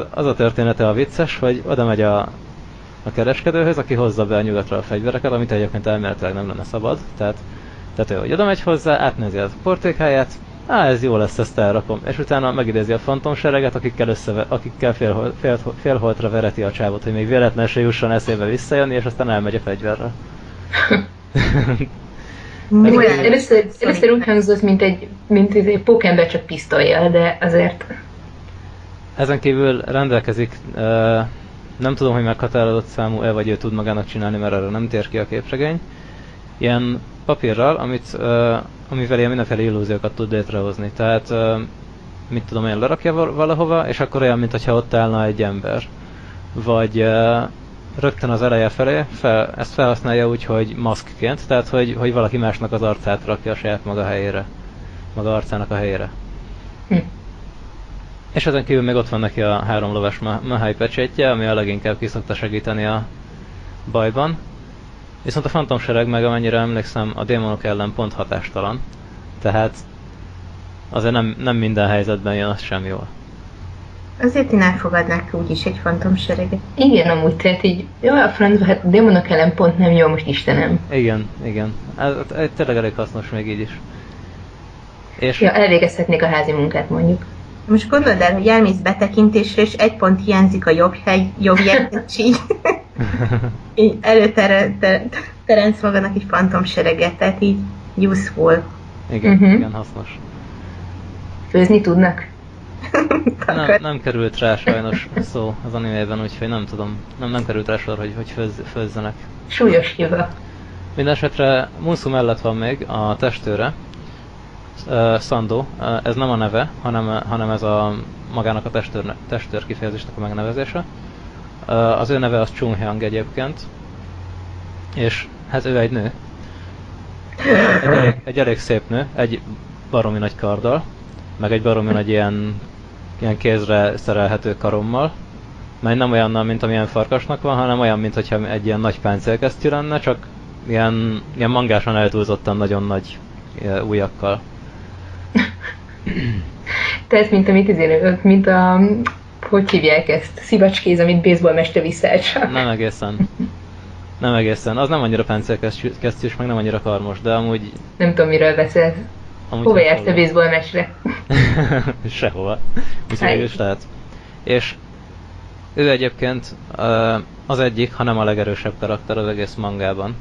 Az a története a vicces, hogy oda megy a kereskedőhöz, aki hozza be a nyugatra a fegyvereket, amit egyébként elméletileg nem lenne szabad, tehát ő hogy oda megy hozzá, átnézi a portékáját, ez jó lesz, ezt elrakom, és utána megidézi a fantomsereget, akikkel félholtra vereti a csávot, hogy még véletlenül se jusson eszébe visszajönni, és aztán elmegy a fegyverrel. Először úgy hangzott, mint egy pókember csak pisztollyal, de azért... Ezen kívül rendelkezik, nem tudom, hogy meghatározott számú-e, vagy ő tud magának csinálni, mert arra nem tér ki a képregény. Ilyen papírral, amivel ilyen mindenféle illúziókat tud létrehozni. Tehát, mit tudom én, lerakja valahova, és akkor olyan, mintha ott állna egy ember. Vagy rögtön az eleje felé ezt felhasználja úgy, hogy maszkként, tehát hogy valaki másnak az arcát rakja a saját maga helyére. Maga arcának a helyére. És ezen kívül még ott van neki a 3 lovas Mahai pecsétje, ami a leginkább ki szokta segíteni a bajban. Viszont a fantomsereg meg, amennyire emlékszem, a démonok ellen pont hatástalan. Tehát azért nem minden helyzetben jön az sem jól. Azért én elfogadnák úgyis egy fantomsereget. Igen, amúgy, tehát így, jó, a francba, hát démonok ellen pont nem jó, most Istenem. Igen. Ez tényleg elég hasznos még így is. És... Ja, elvégezhetnék a házi munkát, mondjuk. Most gondold el, hogy elmész betekintésre, és egy pont hiányzik a jobb jegyzetség. Így előteremtsz magadnak egy fantomsereget, tehát így useful. Igen, hasznos. Főzni tudnak? Nem került rá sajnos szó az animében, úgyhogy nem tudom. Nem került rá sor, hogy főzzenek. Súlyos hiba. Mindenesetre Munsu mellett van még a testőre, Sando. Ez nem a neve, hanem ez magának a testőr kifejezésnek a megnevezése. Az ő neve az Chunhyang egyébként, és hát ő egy nő. Egy elég szép nő, egy baromi nagy karddal, meg egy baromi nagy ilyen kézre szerelhető karommal, mely nem olyannal, mint amilyen farkasnak van, hanem olyan, mintha egy ilyen nagy páncélkesztyű lenne, csak ilyen mangásan eltúlzottan nagyon nagy ujjakkal. Tehát mint hogy hívják ezt? Szivacskéz, amit baseballmester visszaálltsak. Nem egészen. Az nem annyira páncélkesztyűs, meg nem annyira karmos, de amúgy... Nem tudom, miről beszélsz. Hova jársz a baseball meccsre? Sehova. Úgyhogy is lehet. És ő egyébként az egyik, ha nem a legerősebb karakter az egész mangában.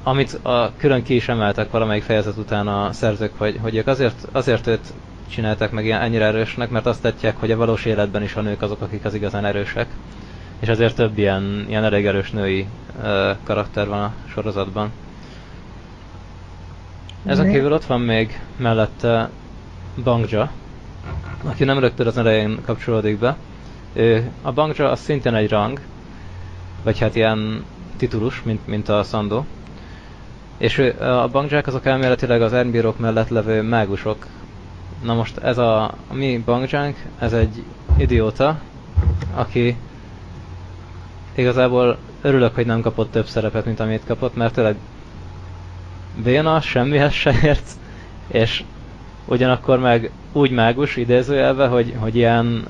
Amit külön ki is emeltek valamelyik fejezet után a szerzők, hogy ők azért őt csinálták meg ennyire erősnek, mert azt tetják, hogy a valós életben is a nők azok, akik az igazán erősek. És azért több ilyen elég erős női karakter van a sorozatban. Ezen kívül ott van még mellette Bangja, aki nem rögtön az elején kapcsolódik be. A Bangja az szintén egy rang, vagy hát ilyen titulus, mint a Sando. És a Bangják azok elméletileg az Ernbírók mellett levő mágusok. Na most ez a mi Bangjánk, ez egy idióta, aki igazából örülök, hogy nem kapott több szerepet, mint amit kapott, mert tényleg béna, semmihez se ért, és ugyanakkor meg úgy mágus idézőjelve, hogy ilyen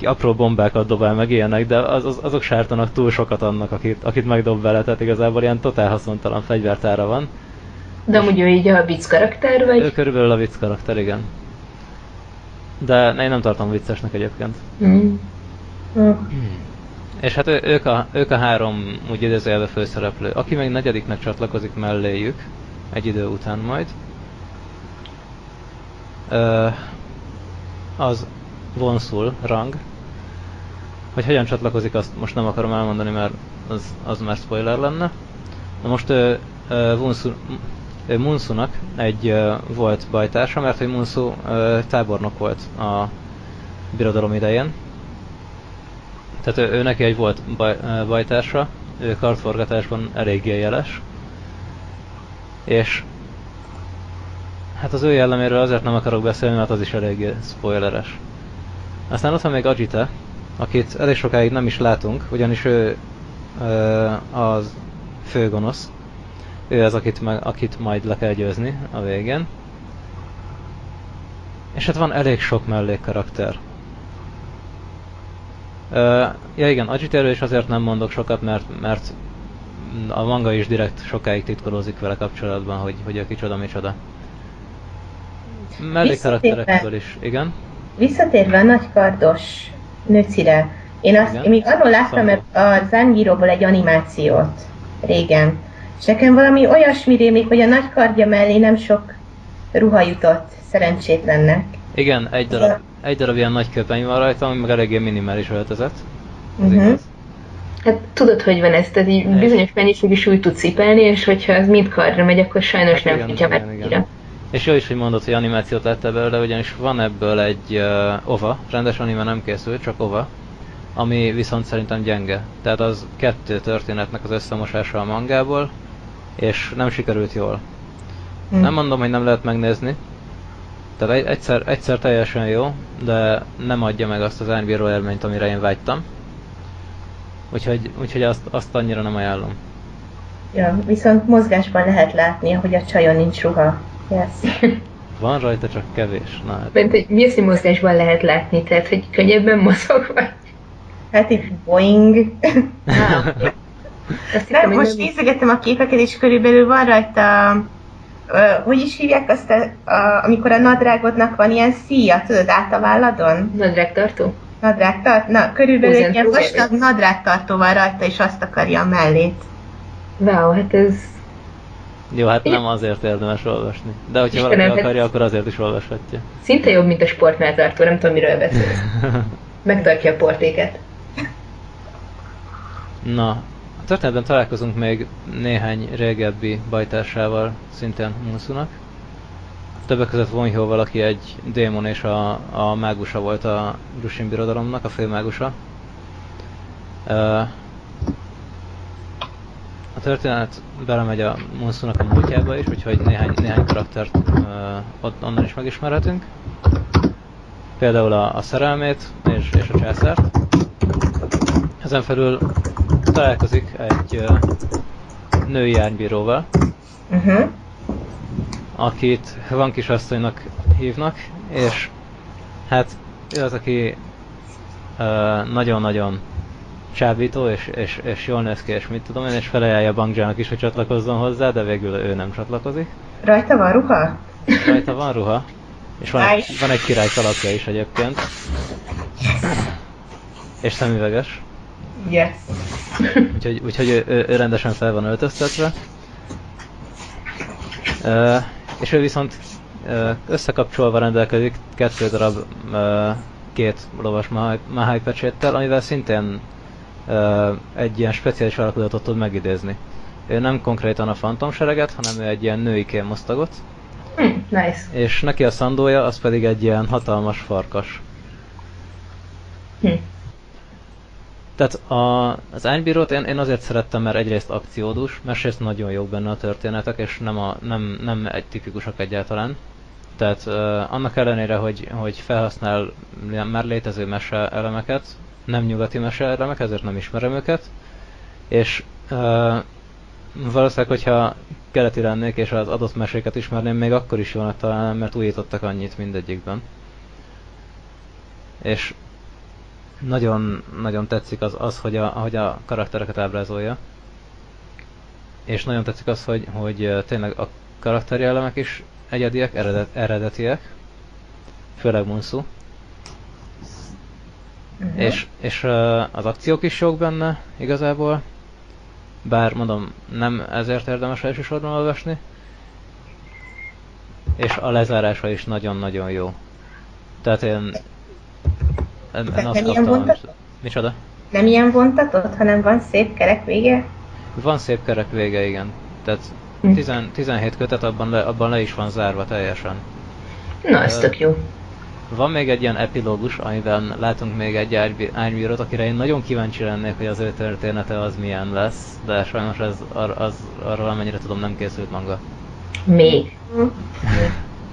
apró bombákat dobál meg ilyenek, de azok sártanak túl sokat annak, akit megdob vele, tehát igazából ilyen totál haszontalan fegyvertára van. De amúgy ő így a vicc karakter, vagy? Ő körülbelül a vicc karakter, igen. De én nem tartom viccesnek egyébként. És hát ők a három úgy idézőjelve főszereplő. Aki meg negyediknek csatlakozik melléjük, egy idő után majd, az vonszul rang. Hogy hogyan csatlakozik, azt most nem akarom elmondani, mert az már spoiler lenne. Na most Munsunak egy volt bajtársa, mert hogy Munsu tábornok volt a birodalom idején. Tehát ő neki egy volt bajtársa, ő kartforgatásban eléggé jeles. És hát az ő jelleméről azért nem akarok beszélni, mert az is eléggé spoileres. Aztán ott van még Ajita, akit elég sokáig nem is látunk, ugyanis ő az főgonosz. Ő az, akit majd le kell győzni a végén. És hát van elég sok mellékkarakter. Ja igen, Ajitero is azért nem mondok sokat, mert a manga is direkt sokáig titkolózik vele kapcsolatban, hogy ő kicsoda, micsoda. Mellékkarakterekből is, igen. Visszatérve a nagykardos nőcire, én még arról láttam a Zangiroból egy animációt régen. És nekem valami olyasmi rémlik, hogy a nagykardja mellé nem sok ruha jutott szerencsétlennek. Igen, egy darab ilyen nagy köpeny van rajta, ami meg eléggé minimális öltözet. Hát tudod, hogy van ez, tehát így bizonyos mennyiségű súlyt tud cipelni, és hogyha az mind kardra megy, akkor sajnos hát nem tudja meg. És jó is, hogy mondod, hogy animációt láttál belőle, ugyanis van ebből egy OVA, rendes anime nem készült, csak OVA, ami viszont szerintem gyenge. Tehát az 2 történetnek az összemosása a mangából, és nem sikerült jól. Nem mondom, hogy nem lehet megnézni. Tehát egyszer teljesen jó, de nem adja meg azt az árbíró élményt, amire én vágytam. Úgyhogy azt annyira nem ajánlom. Ja, viszont mozgásban lehet látni, hogy a csajon nincs ruha. Yes. Van rajta, csak kevés. Na, hát. Mert hogy mi az, hogy mozgásban lehet látni? Tehát, hogy könnyebben mozog vagy? Hát itt boing. Nem, most nézegettem a képeket, és körülbelül van rajta, hogy is hívják azt, amikor a nadrágodnak van ilyen szíja, tudod, át a válladon? Nadrágtartó? Na, körülbelül egy ilyen vastag nadrágtartó van rajta, és azt akarja a mellét. Wow, hát ez... Jó, hát nem azért érdemes olvasni. De hogyha valaki akarja, akkor azért is olvashatja. Szinte jobb, mint a sportmelltartó, nem tudom, miről beszélsz. Megtartja a portéket. Na, a történetben találkozunk még néhány régebbi bajtársával, szintén Munsunak. Többek között Wonhyo-val, aki egy démon és a mágusa volt a Jushin birodalomnak, a főmágusa. A történet belemegy a Munsunak a múltjába is, úgyhogy néhány karaktert onnan is megismerhetünk. Például a szerelmét és a császárt. Ezen felül találkozik egy női árnybíróval, akit Van Kisasszonynak hívnak, és hát ő az, aki nagyon-nagyon csábító, és jól néz ki, és mit tudom én, és felajánlja Bangjának is, hogy csatlakozzon hozzá, de végül ő nem csatlakozik. Rajta van ruha? Rajta van ruha, és van egy király kalapja is egyébként. És szemüveges. Yes. Úgyhogy ő rendesen fel van öltöztetve. És ő viszont összekapcsolva rendelkezik 2 darab 2 lovas Mahai pecséttel, amivel szintén egy ilyen speciális alakulatot tud megidézni. Ő nem konkrétan a fantomsereget, hanem ő egy ilyen női kémosztagot. Nice. És neki a szandója, az pedig egy ilyen hatalmas farkas. Tehát az Ánybírót én azért szerettem, mert egyrészt akciódús, másrészt nagyon jók benne a történetek, és nem egy tipikusak egyáltalán. Tehát annak ellenére, hogy felhasznál már létező mese elemeket, nem nyugati mese elemek, ezért nem ismerem őket. És valószínűleg, hogyha keleti lennék és az adott meséket ismerném, még akkor is jónak találnám, mert újítottak annyit mindegyikben. És nagyon, nagyon tetszik az ahogy a karaktereket ábrázolja. És nagyon tetszik az, hogy tényleg a karakteri elemek is egyediek, eredetiek. Főleg Munsu. És az akciók is jók benne, igazából. Bár mondom, nem ezért érdemes elsősorban olvasni. És a lezárása is nagyon-nagyon jó. Tehát én nem ilyen vontatott? Micsoda? Nem ilyen vontatott, hanem van szép kerek vége? Van szép kerek vége, igen. Tehát 17 kötet abban le is van zárva teljesen. Na, ez tök jó. Van még egy ilyen epilógus, amiben látunk még egy ánybírót, akire én nagyon kíváncsi lennék, hogy az ő története az milyen lesz, de sajnos arról amennyire tudom nem készült manga. Még.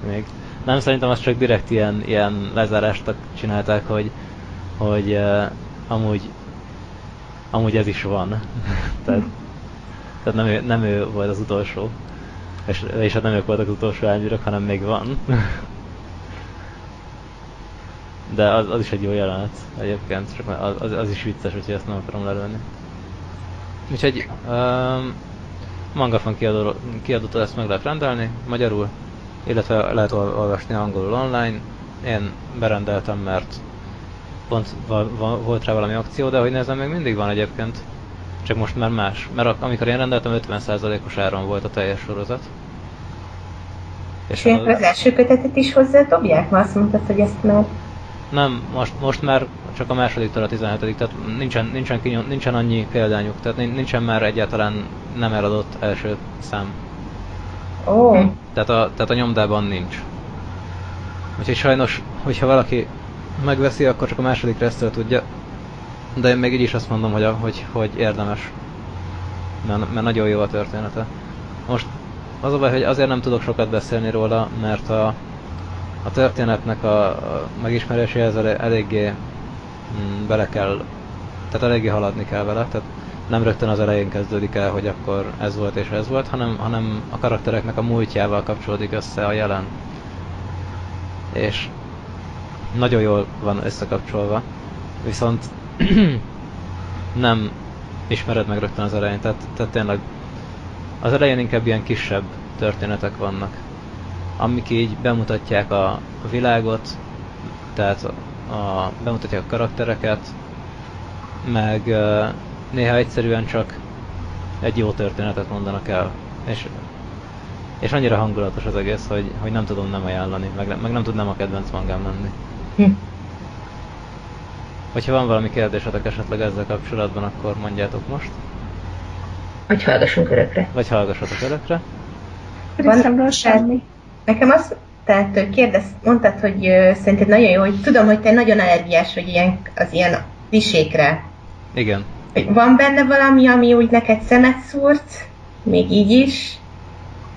Még. Nem, szerintem azt csak direkt ilyen lezárást csinálták, hogy amúgy ez is van. tehát nem ő volt az utolsó. És hát nem ők voltak az utolsó ánybírók, hanem még van. De az is egy jó jelenet egyébként, csak az is vicces, úgyhogy ezt nem akarom lelőni. Úgyhogy Mangafon kiadótól ezt meg lehet rendelni, magyarul, illetve lehet olvasni angolul online. Én berendeltem, mert pont volt rá valami akció, de hogy nézem, még mindig van egyébként. Csak most már más, mert amikor én rendeltem 50%-os áron volt a teljes sorozat. És az első kötetet is hozzá dobják? Mert azt mondtad, hogy ezt már... Nem, most már csak a másodiktól a 17-ig, tehát nincsen annyi példányuk, tehát nincsen már egyáltalán nem eladott első szám. Tehát a nyomdában nincs. Úgyhogy sajnos, hogyha valaki megveszi, akkor csak a második résztől tudja. De én még így is azt mondom, hogy érdemes. Mert nagyon jó a története. Most az a baj, hogy azért nem tudok sokat beszélni róla, mert a történetnek a megismeréséhez eléggé bele kell, tehát eléggé haladni kell vele, tehát nem rögtön az elején kezdődik el, hogy akkor ez volt és ez volt, hanem a karaktereknek a múltjával kapcsolódik össze a jelen. És nagyon jól van összekapcsolva, viszont nem ismered meg rögtön az elején, tehát tényleg az elején inkább ilyen kisebb történetek vannak, amik így bemutatják a világot, tehát bemutatják a karaktereket, meg néha egyszerűen csak egy jó történetet mondanak el. És annyira hangulatos az egész, hogy nem tudom nem ajánlani, meg nem tudnám a kedvenc mangám lenni. Hogyha van valami kérdésetek esetleg ezzel kapcsolatban, akkor mondjátok most. Vagy hallgassunk örökre. Vagy hallgassatok örökre. Részemről semmi. Nekem azt, tehát mondtad, hogy szerinted nagyon jó, hogy tudom, hogy te nagyon allergiás vagy az ilyen klisékre. Igen. Van benne valami, ami úgy neked szemet szúrt, még így is?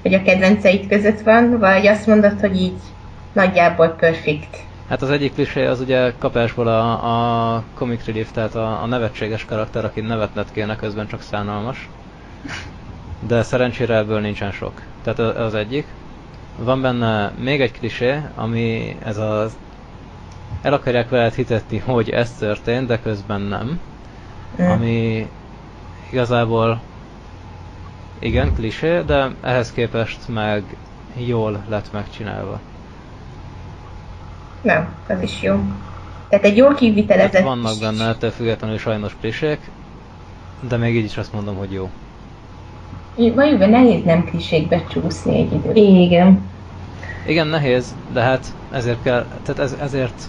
Vagy a kedvenceid között van? Vagy azt mondod, hogy így nagyjából perfect? Hát az egyik klisé az ugye kapásból a comic relief, tehát a nevetséges karakter, aki nevetned kéne, közben csak szánalmas. De szerencsére ebből nincsen sok. Tehát az egyik. Van benne még egy klisé, ami ez az... El akarják veled hitetni, hogy ez történt, de közben nem. ami igazából igen, klisé, de ehhez képest meg jól lett megcsinálva. Nem, az is jó. Tehát egy jól kivitelezett... Hát vannak benne ettől függetlenül sajnos klisék, de még így is azt mondom, hogy jó. Valójában nehéz nem klisékbe csúszni egy időt. Igen. Igen, nehéz, de hát ezért kell, tehát ezért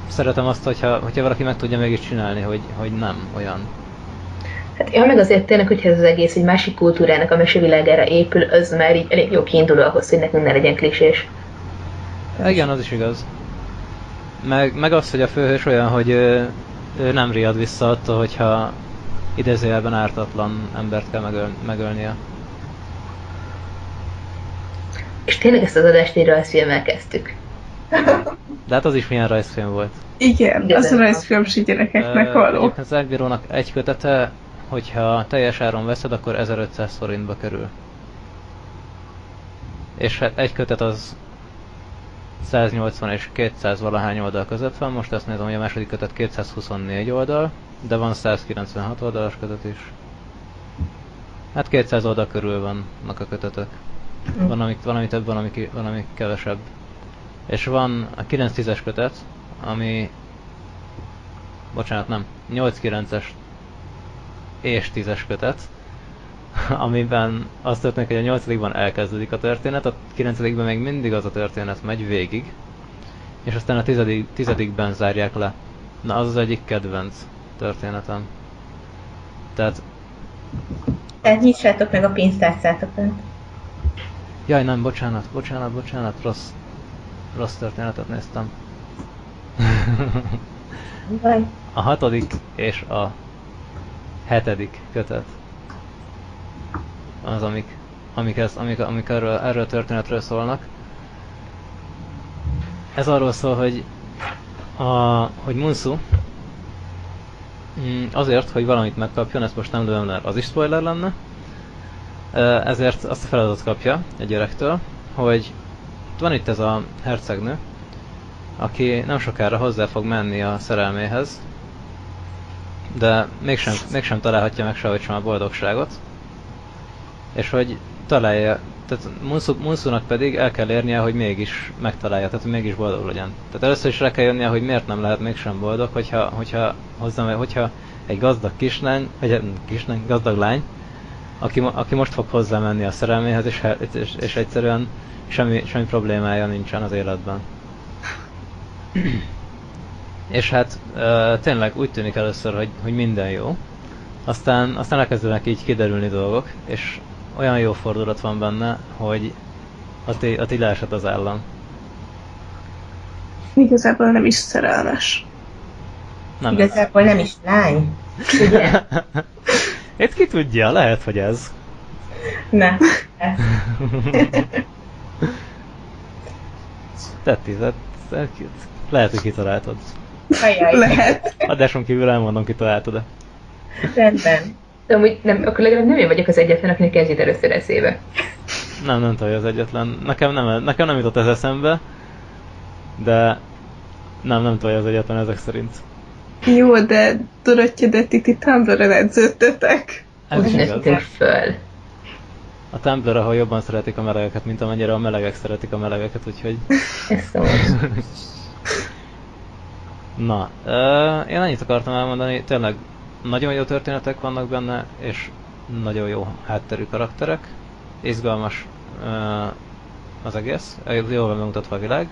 szeretem azt, hogyha valaki meg tudja mégis csinálni, hogy nem olyan. Hát ja, meg azért tényleg, hogyha ez az egész egy másik kultúrának a mesevilágára épül, az már így elég jó kiinduló ahhoz, hogy nekünk ne legyen klisés. Igen, az is igaz. Meg az, hogy a főhős olyan, hogy ő nem riad vissza attól, hogyha idézőjelben ártatlan embert kell megölnie. És tényleg ezt az adást egy rajzfilmmel kezdtük. De hát az is milyen rajzfilm volt. Igen, Igazán az a rajzfilm si gyerekeknek való. Egyébként az Ágbírónak egy kötete, hogyha teljes áron veszed, akkor 1500 forintba kerül. És hát egy kötet az 180 és 200 valahány oldal között van, most azt nézem, hogy a második kötet 224 oldal, de van 196 oldalas kötet is. Hát 200 oldal körül vannak a kötetek. Van ami több, van ami kevesebb. És van a 9-10-es kötet, ami... Bocsánat, nem. 8-9-es és 10-es kötet, amiben azt történik, hogy a 8-ban elkezdődik a történet, a 9-ben még mindig az a történet megy végig, és aztán a 10-ben zárják le. Na, az az egyik kedvenc történetem. Tehát nyissátok meg a pénztárcátokat. Jaj, nem, bocsánat, rossz történetet néztem. Vaj. A 6. és a 7. kötet az, amik erről a történetről szólnak. Ez arról szól, hogy Munsu azért, hogy valamit megkapjon, ezt most nem lőm le, az is spoiler lenne, ezért azt a feladatot kapja egy öregtől, hogy van itt ez a hercegnő, aki nem sokára hozzá fog menni a szerelméhez, de mégsem találhatja meg sehogy sem a boldogságot, és hogy találja, tehát Munsunak pedig el kell érnie, hogy mégis megtalálja, tehát hogy mégis boldog legyen. Tehát először is rá kell jönnie, hogy miért nem lehet mégsem boldog, hogyha egy gazdag kislány, gazdag lány, aki most fog hozzá menni a szerelméhez, és egyszerűen semmi problémája nincsen az életben. És hát tényleg úgy tűnik először, hogy minden jó. Aztán elkezdenek így kiderülni dolgok, és olyan jó fordulat van benne, hogy ott így leesett az állam. Igazából nem is szerelmes. Igazából nem is lány. Ugye? Itt ki tudja, lehet, hogy ez. Ne. Lehet, hogy kitaláltad. Ajaj. Lehet. Adáson kívül elmondom, kitaláltad-e. Rendben. De amúgy nem, akkor legalább nem én vagyok az egyetlen, akinek ez jut először eszébe. Nem vagy az egyetlen. Nekem nem jutott ez eszembe, de nem vagy az egyetlen ezek szerint. Jó, de Dorottya, de ti Tumblr-en edződtetek. Ez is Úgy igaz. nőttünk föl. A Tumblr, ahol jobban szeretik a melegeket, mint amennyire a melegek szeretik a melegeket, úgyhogy... Ez szóval. Na, én annyit akartam elmondani, tényleg nagyon jó történetek vannak benne, és nagyon jó hátterű karakterek. Izgalmas az egész, jól van bemutatva a világ.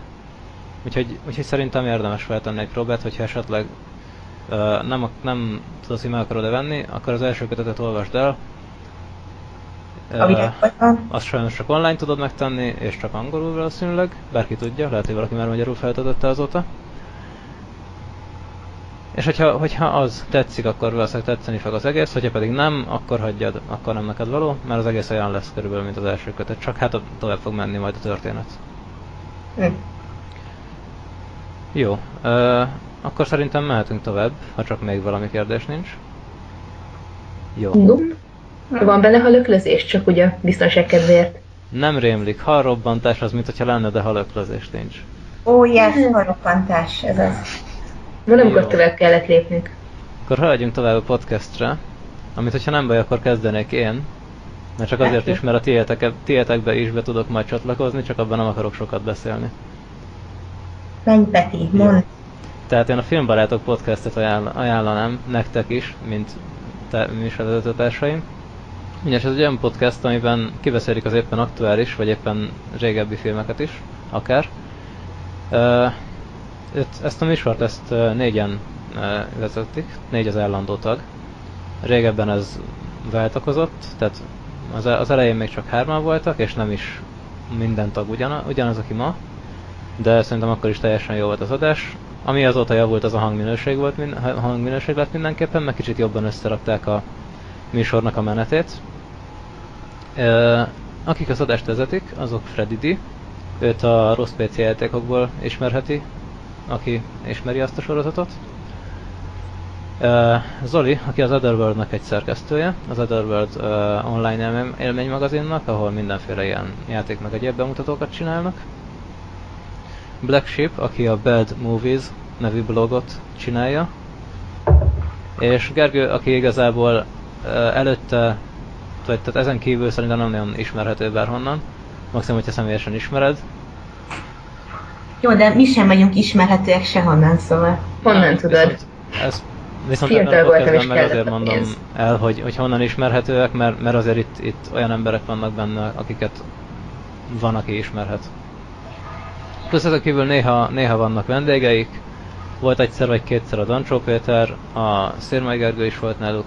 Úgyhogy szerintem érdemes feltenni egy próbát, hogyha esetleg nem tudod, hogy meg akarod-e venni, akkor az első kötetet olvasd el. A világban. Azt sajnos csak online tudod megtenni, és csak angolul valószínűleg. Bárki tudja, lehet, hogy valaki már magyarul feltöltötte azóta. És hogyha az tetszik, akkor valószínűleg tetszeni fog az egész, hogyha pedig nem, akkor hagyjad, akkor nem neked való, mert az egész olyan lesz körülbelül, mint az első kötet, csak hát tovább fog menni majd a történet. Jó, akkor szerintem mehetünk tovább, ha csak még valami kérdés nincs. Jó. Nope. Van benne halöklözés, csak ugye biztonság kedvéért. Nem rémlik, halrobbantás az, mint hogyha lenne, de halöklözés nincs. Ó, yes, halrobbantás, ez az. Van, amikor Jó. tovább kellett lépnünk. Akkor haladjunk tovább a podcastre, amit hogyha nem baj, akkor kezdenék én. Mert csak azért is, mert a tietekbe is be tudok majd csatlakozni, csak abban nem akarok sokat beszélni. Menj, Peti, mondd. Tehát én a Filmbarátok podcastet ajánlanám nektek is, mint műsorvezetőtársaim. Mindjárt ez egy olyan podcast, amiben kibeszélik az éppen aktuális, vagy éppen régebbi filmeket is, akár. Ezt a műsort négyen vezetik, 4 az állandó tag. Régebben ez váltakozott, tehát az elején még csak 3-an voltak, és nem is minden tag ugyanaz, aki ma. De szerintem akkor is teljesen jó volt az adás. Ami azóta javult, az a hangminőség lett mindenképpen, meg kicsit jobban összerakták a műsornak a menetét. Akik az adást vezetik, azok Freddy D. Őt a rossz PC játékokból ismerheti, aki ismeri azt a sorozatot. Zoli, aki az Otherworld-nek egy szerkesztője, az Otherworld online élménymagazinnak, ahol mindenféle ilyen játék meg egyéb bemutatókat csinálnak. Black Sheep, aki a Bad Movies nevű blogot csinálja. És Gergő, aki igazából előtte, tehát ezen kívül szerintem nem nagyon ismerhető bárhonnan. Maximum, hogyha személyesen ismered. Jó, de mi sem vagyunk ismerhetőek sehonnan, szóval. Honnan tudod? Viszont ebben a podcastben meg azért mondom el, hogy honnan ismerhetőek, mert azért itt olyan emberek vannak benne, akiket van, aki ismerhet. Plusz ezen kívül néha vannak vendégeik. Volt egyszer vagy kétszer a Dancsó Péter, a Szirmai Gergő is volt náluk.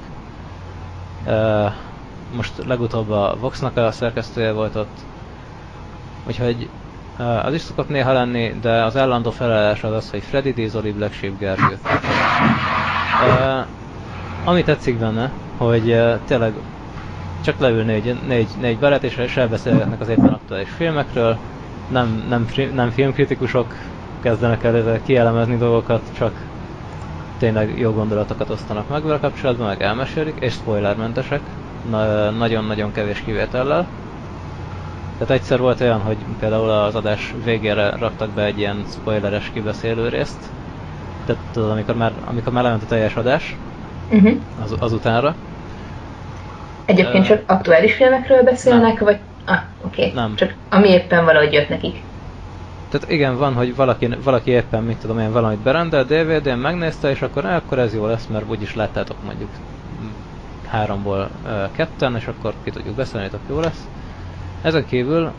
Most legutóbb a Voxnak a szerkesztője volt ott. Úgyhogy az is szokott néha lenni, de az állandó felállás az, hogy Freddy D, Zoli, Black Sheep, Gergő. Ami tetszik benne, hogy tényleg csak leül négy barát és elbeszélgetnek az éppen aktuális filmekről. Nem filmkritikusok kezdenek el kielemezni dolgokat, csak tényleg jó gondolatokat osztanak meg vele kapcsolatban, meg elmesélik, és spoilermentesek, nagyon-nagyon kevés kivétellel. Tehát egyszer volt olyan, hogy például az adás végére raktak be egy ilyen spoileres kibeszélő részt. Tehát tudod, amikor már lement a teljes adás, azutánra. Egyébként csak aktuális filmekről beszélnek, vagy... Oké. Nem. Csak ami éppen valahogy jött nekik. Tehát igen, van, hogy valaki éppen, mit tudom én, valamit berendelt DVD-n, megnézte, és akkor ez jó lesz, mert úgyis láttátok mondjuk 3-ból 2-en, és akkor ki tudjuk beszélni, hogy jó lesz. Ezen kívül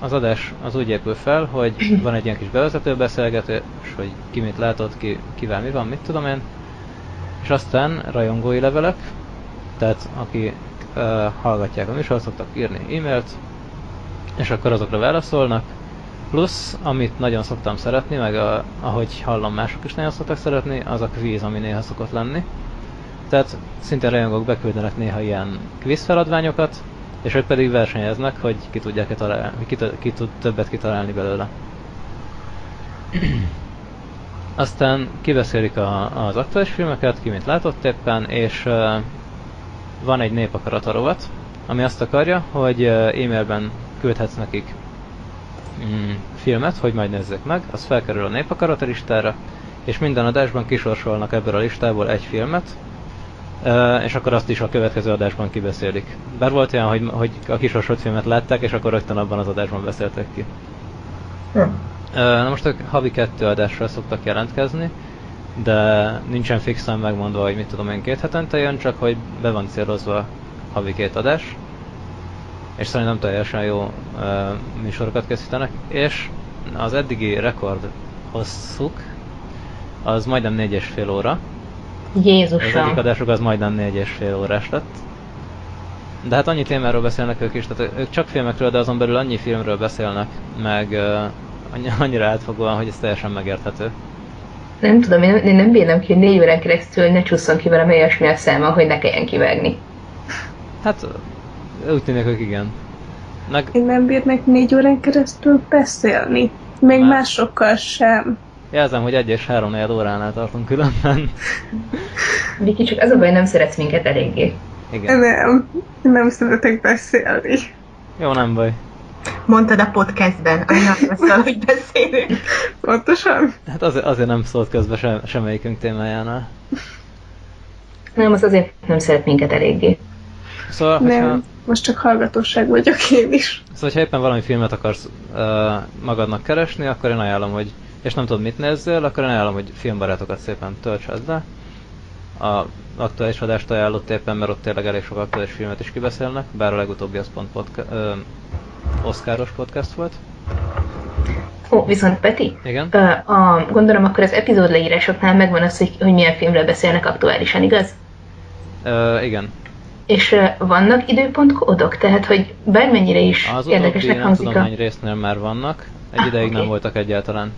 az adás az úgy épül fel, hogy van egy ilyen kis bevezető beszélgetés, hogy ki mit látott, kivel mi van, mit tudom én, és aztán rajongói levelek, tehát aki hallgatják a műsort, szoktak írni e-mailt, és akkor azokra válaszolnak. Plusz, amit nagyon szoktam szeretni, meg ahogy hallom mások is nagyon szoktak szeretni, az a kvíz, ami néha szokott lenni. Tehát szintén rajongók beküldenek néha ilyen kvíz feladványokat, és ők pedig versenyeznek, hogy ki tudják találni, ki tud többet kitalálni belőle. Aztán kibeszélik az aktuális filmeket, ki mit látott éppen, és van egy népakarata rovat, ami azt akarja, hogy e-mailben küldhetsz nekik filmet, hogy majd nézzék meg, az felkerül a népakarata listára, és minden adásban kisorsolnak ebből a listából egy filmet, és akkor azt is a következő adásban kibeszélik. Bár volt olyan, hogy a kisorsolt filmet látták, és akkor rögtön abban az adásban beszéltek ki. Na most ők havi 2 adásra szoktak jelentkezni, de nincsen fixen megmondva, hogy mit tudom én 2 hetente jön, csak hogy be van célozva havi 2 adás. És szerintem teljesen jó műsorokat készítenek, és az eddigi rekord hosszuk az majdnem 4,5 óra. Jézusom! Az egyik adásuk az majdnem 4,5 órás lett. De hát annyi témáról beszélnek ők is, tehát ők csak filmekről, de azon belül annyi filmről beszélnek, meg annyira átfogóan, hogy ez teljesen megérthető. Nem tudom, én nem bírnám ki, hogy 4 órán keresztül ne csusszon ki velem olyasmi a száma, hogy ne kelljen kivágni. Hát úgy tűnik, hogy igen. Én nem bírnék 4 órán keresztül beszélni. Még másokkal sem. Jelzem, hogy 1 és 3-4 óránál tartunk különben. Viki, csak az a baj, nem szeretsz minket eléggé. Igen. Nem szeretek beszélni. Jó, nem baj. Mondtad a podcastben, arról szól, hogy beszélünk. Pontosan? Hát azért nem szólt közbe semmelyikünk témájánál. Nem, az azért nem szeret minket eléggé. Szóval, hogyha, Nem, most csak hallgatóság vagyok én is. szóval, hogyha éppen valami filmet akarsz magadnak keresni, akkor én ajánlom, hogy, és nem tudod mit nézzél, akkor én ajánlom, hogy filmbarátokat szépen töltsed le. A aktuális adást ajánlott éppen, mert ott tényleg elég sok aktuális filmet is kibeszélnek, bár a legutóbbi az pont Oscaros podcast volt. Ó, viszont Peti? Igen? Gondolom akkor az epizód leírásoknál megvan az, hogy milyen filmről beszélnek aktuálisan, igaz? Igen. És vannak időpontkódok? Tehát, hogy bármennyire is Az érdekesnek utóbbi nem hangzik tudom hány résznél már vannak, egy ideig oké. nem voltak egyáltalán.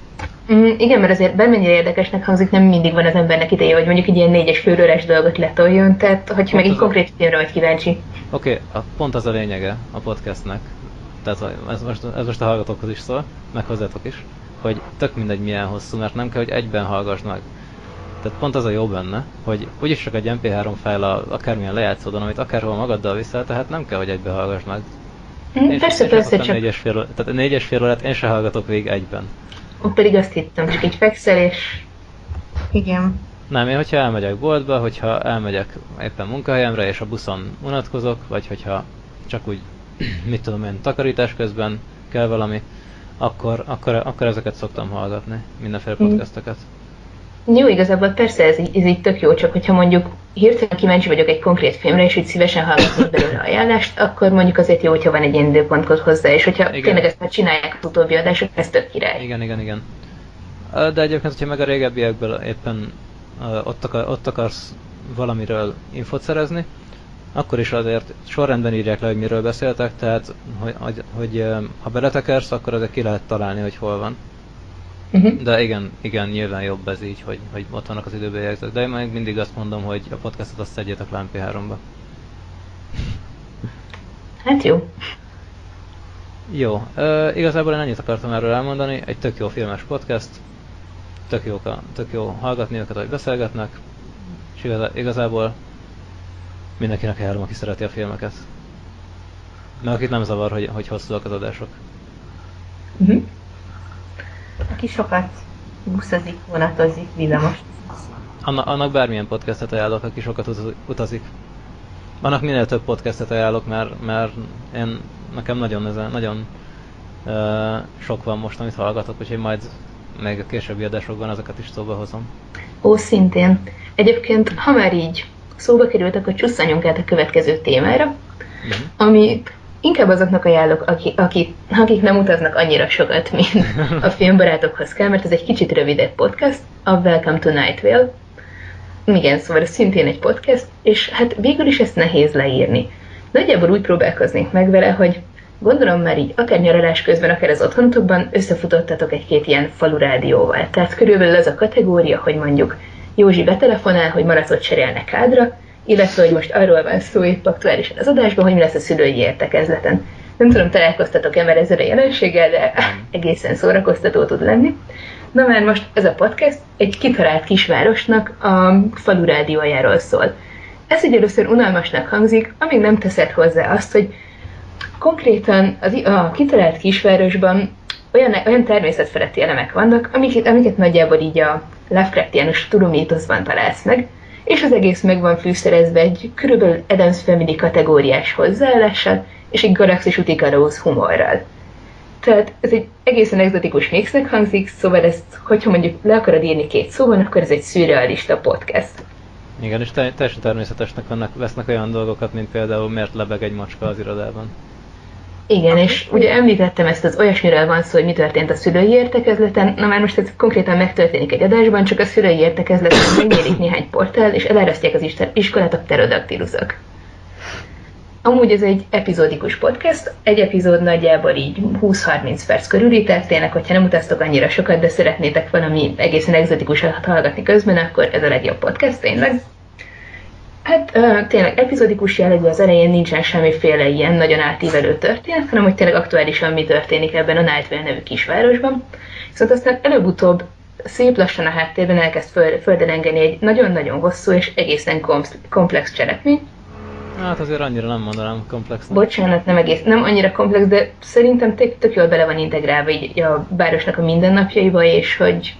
Igen, mert azért bármennyire érdekesnek hangzik, nem mindig van az embernek ideje, hogy mondjuk egy ilyen 4 és fél órás dolgot letoljon, tehát hogyha meg egy konkrét filmre vagy kíváncsi. Oké, pont az a lényege a podcastnek, tehát ez most a hallgatókhoz is szól, meg hozzátok is, hogy tök mindegy milyen hosszú, mert nem kell, hogy egyben hallgass meg. Tehát pont az a jó benne, hogy úgyis csak egy MP3 fájl akármilyen lejátszódon, amit akárhol magaddal viszel, tehát nem kell, hogy egybe hallgass meg. Persze, csak 4,5 órát én se hallgatok végig egyben. pedig azt hittem, csak így fekszel és... Igen. Nem, én hogyha elmegyek boltba, hogyha elmegyek éppen munkahelyemre és a buszon unatkozok, vagy hogyha csak úgy, mit tudom én, takarítás közben kell valami, akkor ezeket szoktam hallgatni, mindenféle podcasteket. Jó, igazából persze ez így tök jó, csak hogyha mondjuk hirtelen kíváncsi vagyok egy konkrét filmre, és úgy szívesen hallgatnék belőle ajánlást, akkor mondjuk azért jó, hogyha van egy ilyen időpontkod hozzá, és hogyha tényleg ezt már csinálják az utóbbi adások, ez tök király. Igen. De egyébként, hogyha meg a régebbiekből éppen ott akarsz valamiről infót szerezni, akkor is azért sorrendben írják le, hogy miről beszéltek, tehát hogy ha beletekersz, akkor azért ki lehet találni, hogy hol van. De igen, nyilván jobb ez így, hogy ott vannak az időbejegyzők. De én meg mindig azt mondom, hogy a podcastot azt szedjétek le MP3-ba. Hát jó. Jó, igazából én ennyit akartam erről elmondani. Egy tök jó filmes podcast. Tök jó hallgatni őket, hogy beszélgetnek. És igazából mindenkinek ajánlom, aki szereti a filmeket. Mert akit nem zavar, hogy hosszúak az adások. Aki sokat buszozik, vonatozik, villamos. Annak bármilyen podcastet ajánlok, aki sokat utazik. Annak minél több podcastet ajánlok, mert nekem nagyon sok van most, amit hallgatok, úgyhogy majd még a későbbi adásokban azokat is szóba hozom. Ó, szintén. Egyébként, ha már így szóba került, akkor csusszanjunk át a következő témára, ami inkább azoknak ajánlok, akik nem utaznak annyira sokat, mint a filmbarátokhoz kell, mert ez egy kicsit rövidebb podcast, a Welcome to Night Vale. Igen, szóval ez szintén egy podcast, és hát végül is ezt nehéz leírni. Nagyjából úgy próbálkoznék meg vele, hogy gondolom már így akár nyaralás közben, akár az otthonotokban összefutottatok egy-két ilyen falu rádióval. Tehát körülbelül az a kategória, hogy mondjuk Józsi betelefonál, hogy maracot cserélnek Ádra, illetve hogy most arról van szó épp aktuálisan az adásban, hogy mi lesz a szülői értekezleten. Nem tudom, találkoztatok-e már ezzel a jelenséggel, de egészen szórakoztató tud lenni. Na már most ez a podcast egy kitalált kisvárosnak a falu rádiójáról szól. Ez így először unalmasnak hangzik, amíg nem teszed hozzá azt, hogy konkrétan a kitalált kisvárosban olyan természetfeletti elemek vannak, amiket nagyjából így a Lovecraftiánus tulumítoszban találsz meg, és az egész meg van fűszerezve egy körülbelül Addams Family kategóriás hozzáállással, és egy galaxis úti kalóz humorral. Tehát ez egy egészen egzotikus mixnek hangzik, szóval ezt, hogyha mondjuk le akarod írni 2 szóban, akkor ez egy szürrealista podcast. Igen, és teljesen természetesnek vesznek olyan dolgokat, mint például miért lebeg egy macska az irodában. Igen, és ugye említettem ezt, az olyasmiről van szó, hogy mi történt a szülői értekezleten, na már most ez konkrétan megtörténik egy adásban, csak a szülői értekezleten megnyílik néhány portál, és elárasztják az iskolát a pterodaktiluszok. Amúgy ez egy epizódikus podcast, egy epizód nagyjából így 20-30 perc körüli, tehát tényleg, hogyha nem utaztok annyira sokat, de szeretnétek valami egészen egzotikusat hallgatni közben, akkor ez a legjobb podcast, tényleg. Hát tényleg epizódikus jellegű, az elején nincsen semmiféle ilyen nagyon átívelő történet, hanem hogy tényleg aktuálisan mi történik ebben a Night Vale nevű kisvárosban. Viszont aztán előbb-utóbb szép lassan a háttérben elkezd földelengeni egy nagyon-nagyon hosszú és egészen komplex cselekmény, Hát azért annyira nem mondanám komplexnek. Bocsánat, nem annyira komplex, de szerintem tök jól bele van integrálva így a városnak a mindennapjaiba, és hogy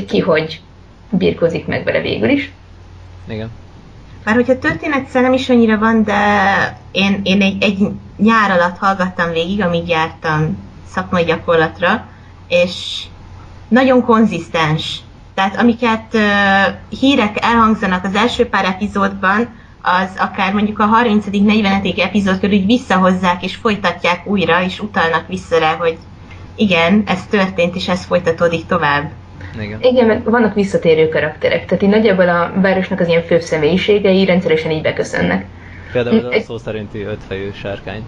ki hogy birkózik meg vele végül is. Igen. Már hogyha történetszer nem is annyira van, de én egy nyár alatt hallgattam végig, amíg jártam szakmai gyakorlatra, és nagyon konzisztens. Tehát amiket hírek elhangzanak az első pár epizódban, az akár mondjuk a 30.-40. epizód körül visszahozzák és folytatják újra, és utalnak vissza rá, hogy igen, ez történt, és ez folytatódik tovább. Igen, meg vannak visszatérő karakterek, tehát így nagyjából a városnak az ilyen főbb személyiségei rendszeresen így beköszönnek. Például a szó szerinti ötfejű sárkány.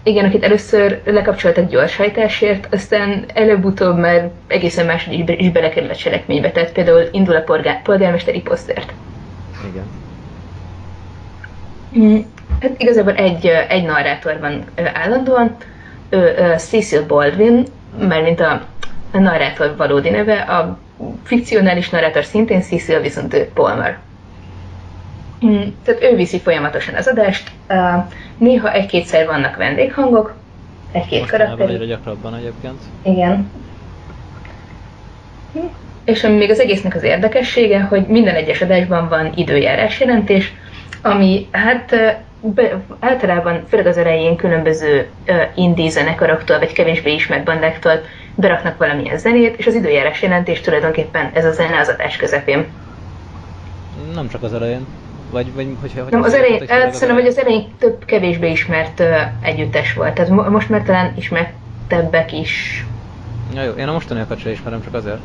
Igen, akit először lekapcsoltak gyorshajtásért, aztán előbb-utóbb már egészen máshogy is belekerül a cselekménybe, tehát például indul a polgármesteri posztert. Igen. Hát igazából egy narrátor van állandóan, Cecil Baldwin, mármint a narrátor valódi neve, a fikcionális narrátor szintén Cecil, viszont ő Palmer. Tehát ő viszi folyamatosan az adást, néha egy-kétszer vannak vendéghangok, egy-két karakter. Egyre gyakrabban egyébként. Igen. És ami még az egésznek az érdekessége, hogy minden egyes adásban van időjárás jelentés, ami hát általában, főleg az elején különböző indie zenekaroktól, vagy kevésbé ismert bandáktól beraknak valamilyen zenét, és az időjárás jelentés tulajdonképpen ez a zene az adás közepén. Nem csak az elején. Vagy hogyha nem, az elején, szerintem, hogy az elején több kevésbé ismert együttes volt. Tehát most már talán ismertebbek is. Ja, jó, én a mostaniakat sem ismerem, csak azért.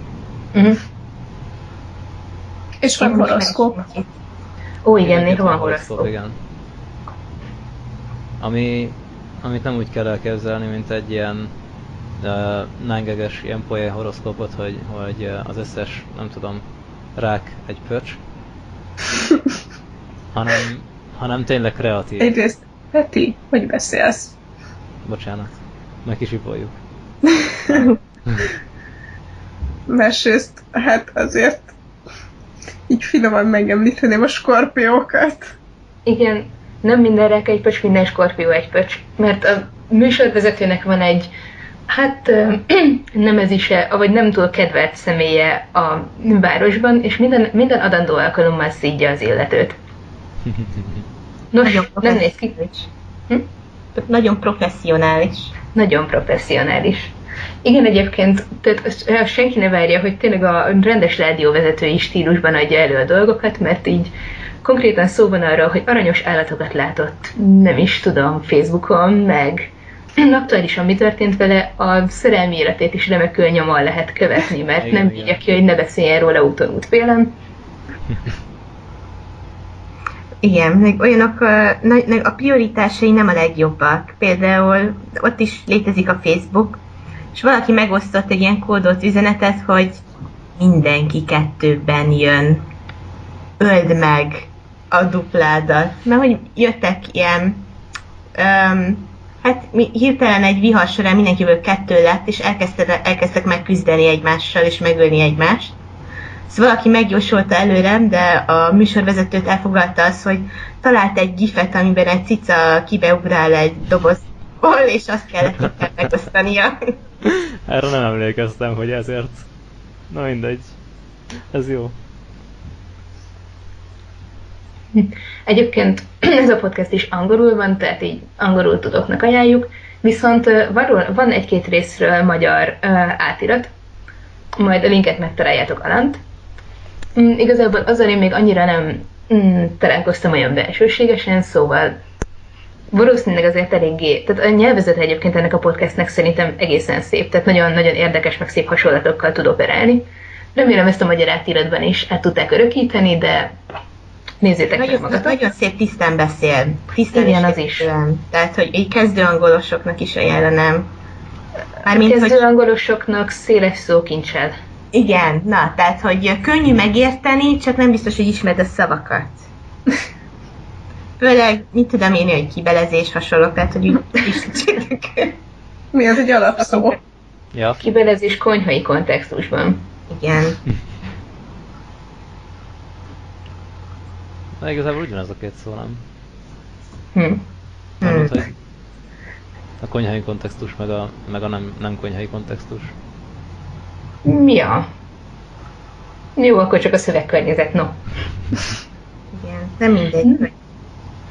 És van horoszkóp. Ó, igen, néha van horoszkóp. Igen. Amit nem úgy kell elképzelni, mint egy ilyen nángeges ilyen poén horoszkópot, hogy az összes, nem tudom, rák egy pöcs. hanem tényleg kreatív. Egyrészt, Peti, hogy beszélsz? Bocsánat, megkisipoljuk. Másrészt, hát azért így finoman megemlíteném a skorpiókat. Igen, nem minden rák egy pöcs, minden skorpió egy pöcs, mert a műsorvezetőnek van egy, hát nem ez is, vagy nem túl kedvelt személye a városban, és minden adandó alkalommal szídja az illetőt. Nos, nem néz ki. Nagyon professzionális. Nagyon professzionális. Igen, egyébként tehát senki ne várja, hogy tényleg a rendes rádióvezetői stílusban adja elő a dolgokat, mert így konkrétan szó van arról, hogy aranyos állatokat látott, nem is tudom, Facebookon, meg aktuálisan mi történt vele, a szerelmi életét is remekül nyomon lehet követni, mert igen, nem hívja ki, hogy ne beszéljen róla úton útfélen. Igen, meg olyanok, a prioritásai nem a legjobbak. Például ott is létezik a Facebook, és valaki megosztott egy ilyen kódolt üzenetet, hogy mindenki 2-ben jön, öld meg a dupládat. Mert hogy jöttek ilyen, hát hirtelen egy vihar során mindenkiből 2 lett, és elkezdtek megküzdeni egymással, és megölni egymást. Szóval valaki megjósolta előrem, de a műsorvezetőt elfoglalta az, hogy talált egy gifet, amiben egy cica kibeugrál egy dobozból, és azt kellett éppen megosztania. Erre nem emlékeztem, hogy ezért. Na mindegy. Ez jó. Egyébként ez a podcast is angolul van, tehát így angolul tudóknak ajánljuk, viszont van egy-két részről magyar átirat, majd a linket megtaláljátok alant. Igazából azzal én még annyira nem találkoztam olyan belsőségesen, szóval valószínűleg azért eléggé, tehát a nyelvezet egyébként ennek a podcastnek szerintem egészen szép, tehát nagyon-nagyon érdekes, meg szép hasonlatokkal tud operálni. Remélem ezt a magyar átiratban is át tudták örökíteni, de nézzétek meg magatok. Nagyon szép tisztán beszél. Tisztán igen, az is. Tehát, hogy egy kezdő angolosoknak is ajánlanám. Kezdő angolosoknak széles szókincsel. Igen, na, tehát, hogy könnyű megérteni, csak nem biztos, hogy ismered a szavakat. Főleg, mit tudom én, hogy kibelezés hasonlók, tehát, hogy úgy is. Mi az egy alapszó? Ja. Kibelezés konyhai kontextusban. Igen. Na igazából ugyanaz a 2 szó, nem? Mármint, hogy a konyhai kontextus, meg a nem konyhai kontextus. Ja. Jó, akkor csak a szövegkörnyezet, no. Igen, nem mindegy, hogy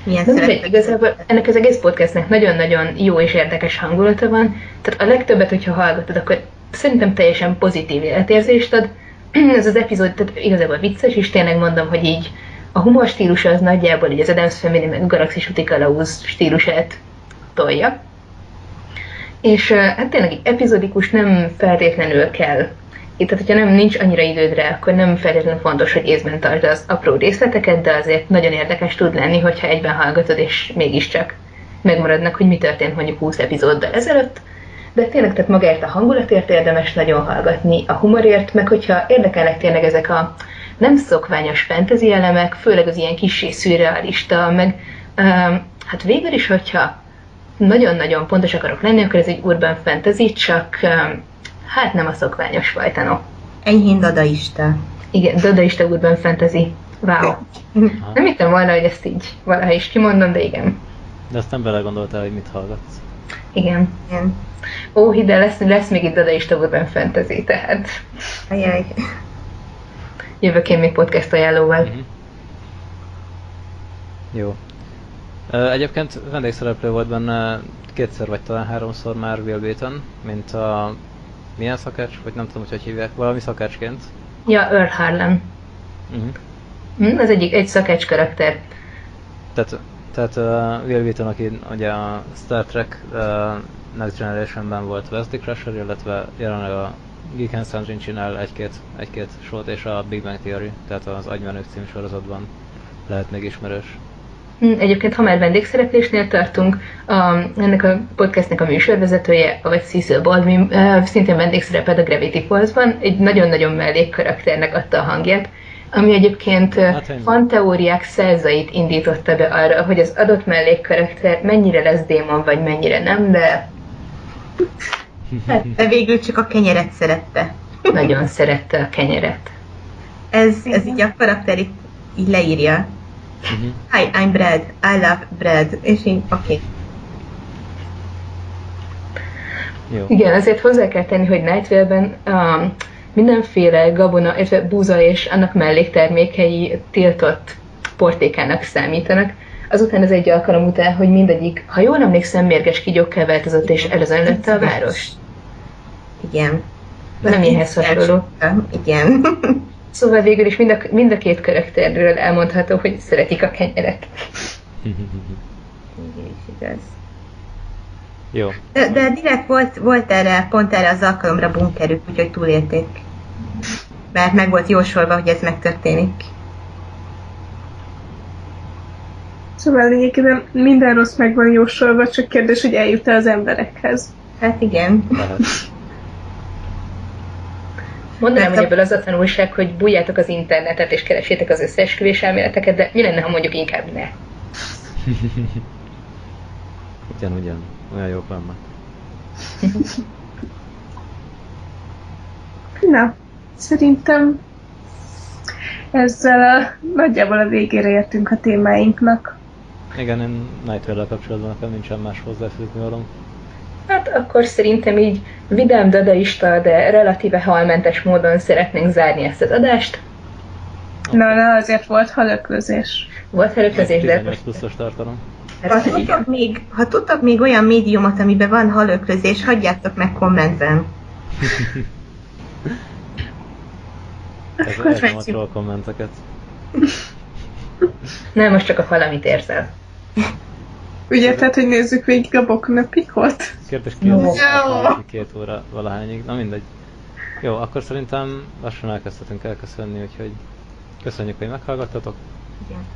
milyen De mindegy, szöveg. igazából ennek az egész podcastnek nagyon-nagyon jó és érdekes hangulata van, tehát a legtöbbet, hogyha hallgatod, akkor szerintem teljesen pozitív életérzést ad. Ez az epizód tehát igazából vicces, és tényleg mondom, hogy így a humor stílusa az nagyjából így az Addams Family meg Galaxis úti kalauz stílusát tolja. És hát tényleg így epizódikus nem feltétlenül kell. Itt, tehát, hogyha nincs annyira időd rá, akkor nem feltétlenül fontos, hogy észben tartsd az apró részleteket, de azért nagyon érdekes tud lenni, hogyha egyben hallgatod, és mégiscsak megmaradnak, hogy mi történt mondjuk 20 epizóddal ezelőtt. De tényleg, tehát magáért a hangulatért érdemes nagyon hallgatni, a humorért, meg hogyha érdekelnek tényleg ezek a nem szokványos fantasy elemek, főleg az ilyen kissé szürrealista, meg hát végül is, hogyha nagyon-nagyon pontos akarok lenni, akkor ez egy urban fantasy, csak hát nem a szokványos fajta, no. Enyhén dadaista. Igen, dadaista urban fantasy. Wow. Nem hittem volna, hogy ezt így valaha is kimondom, de igen. De aztán belegondoltál, hogy mit hallgatsz. Igen. Igen. Ó, hidd el, lesz még itt dadaista urban fantasy, tehát Ajaj. jövök én még podcast ajánlóval. Jó. Egyébként vendégszereplő volt benne kétszer vagy talán háromszor már Will Wheaton, mint a... milyen szakács? Vagy nem tudom, hogy hívják. Valami szakácsként. Ja, Earl Harlan. Az egy szakács karakter. Tehát Will Wheaton, aki ugye a Star Trek Next Generation-ben volt Wesley Crusher, illetve jelenleg a Geek and Sundry csinál egy-két sort, és a Big Bang Theory, tehát az Agymenők című sorozatban lehet még ismerős. Egyébként, ha már vendégszereplésnél tartunk, ennek a podcastnek a műsorvezetője, vagy Cecil Baldwin, szintén vendégszerepelt a Gravity Falls-ban, egy nagyon-nagyon mellék karakternek adta a hangját, ami egyébként fanteóriák százait indította be arra, hogy az adott mellék karakter mennyire lesz démon, vagy mennyire nem, de... De végül csak a kenyeret szerette. Nagyon szerette a kenyeret. Ez így a karakter így leírja. Hi, I'm Brad. I love bread. És így, oké. Jó. Igen, azért hozzá kell tenni, hogy Night Vale-ben mindenféle gabona, illetve búza és annak melléktermékei tiltott portékának számítanak. Azután az egy alkalom után, hogy mindegyik, ha jól emlékszem, mérges kígyókká változott és elözönlötte a várost. Igen. Nem ilyenhez hasonló. Igen. Szóval végül is mind a két karakterről elmondható, hogy szeretik a kenyeret. Igaz. Jó. De direkt volt pont erre az alkalomra bunkerük, úgyhogy túlélték. Mert meg volt jósolva, hogy ez megtörténik. Szóval lényegében minden rossz meg van jósolva, csak kérdés, hogy eljut-e az emberekhez. Hát igen. Mondanám, hogy ebből az a tanulság, hogy bújjátok az internetet és keresétek az összeesküvés elméleteket, de mi lenne, ha mondjuk inkább ne? Ugyan. Olyan jók vannak. Na, szerintem ezzel nagyjából a végére értünk a témáinknak. Igen, én Night Vale-rel kapcsolatban nekem nincsen más hozzáfűzni valóm. Hát akkor szerintem így vidám, dadaista, de relatíve halmentes módon szeretnénk zárni ezt az adást. Na, azért volt halöklözés. Volt halöklözés, de 18 pluszos tartalom. Ha tudtok még olyan médiumot, amiben van halöklözés, hagyjátok meg kommentben. Ez a troll kommenteket. Nem, most csak a hal, amit érzel. Ugye, tehát, hogy nézzük végig a boknöpikot? Kérdés két óra valahányig, na mindegy. Jó, akkor szerintem lassan elkezdhetünk elköszönni, úgyhogy köszönjük, hogy meghallgattatok.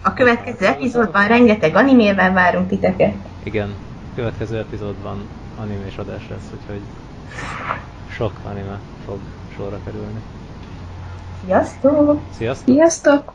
A következő epizódban rengeteg animével várunk titeket. Igen, következő epizódban animés adás lesz, úgyhogy sok anime fog sorra kerülni. Sziasztok! Sziasztok! Sziasztok!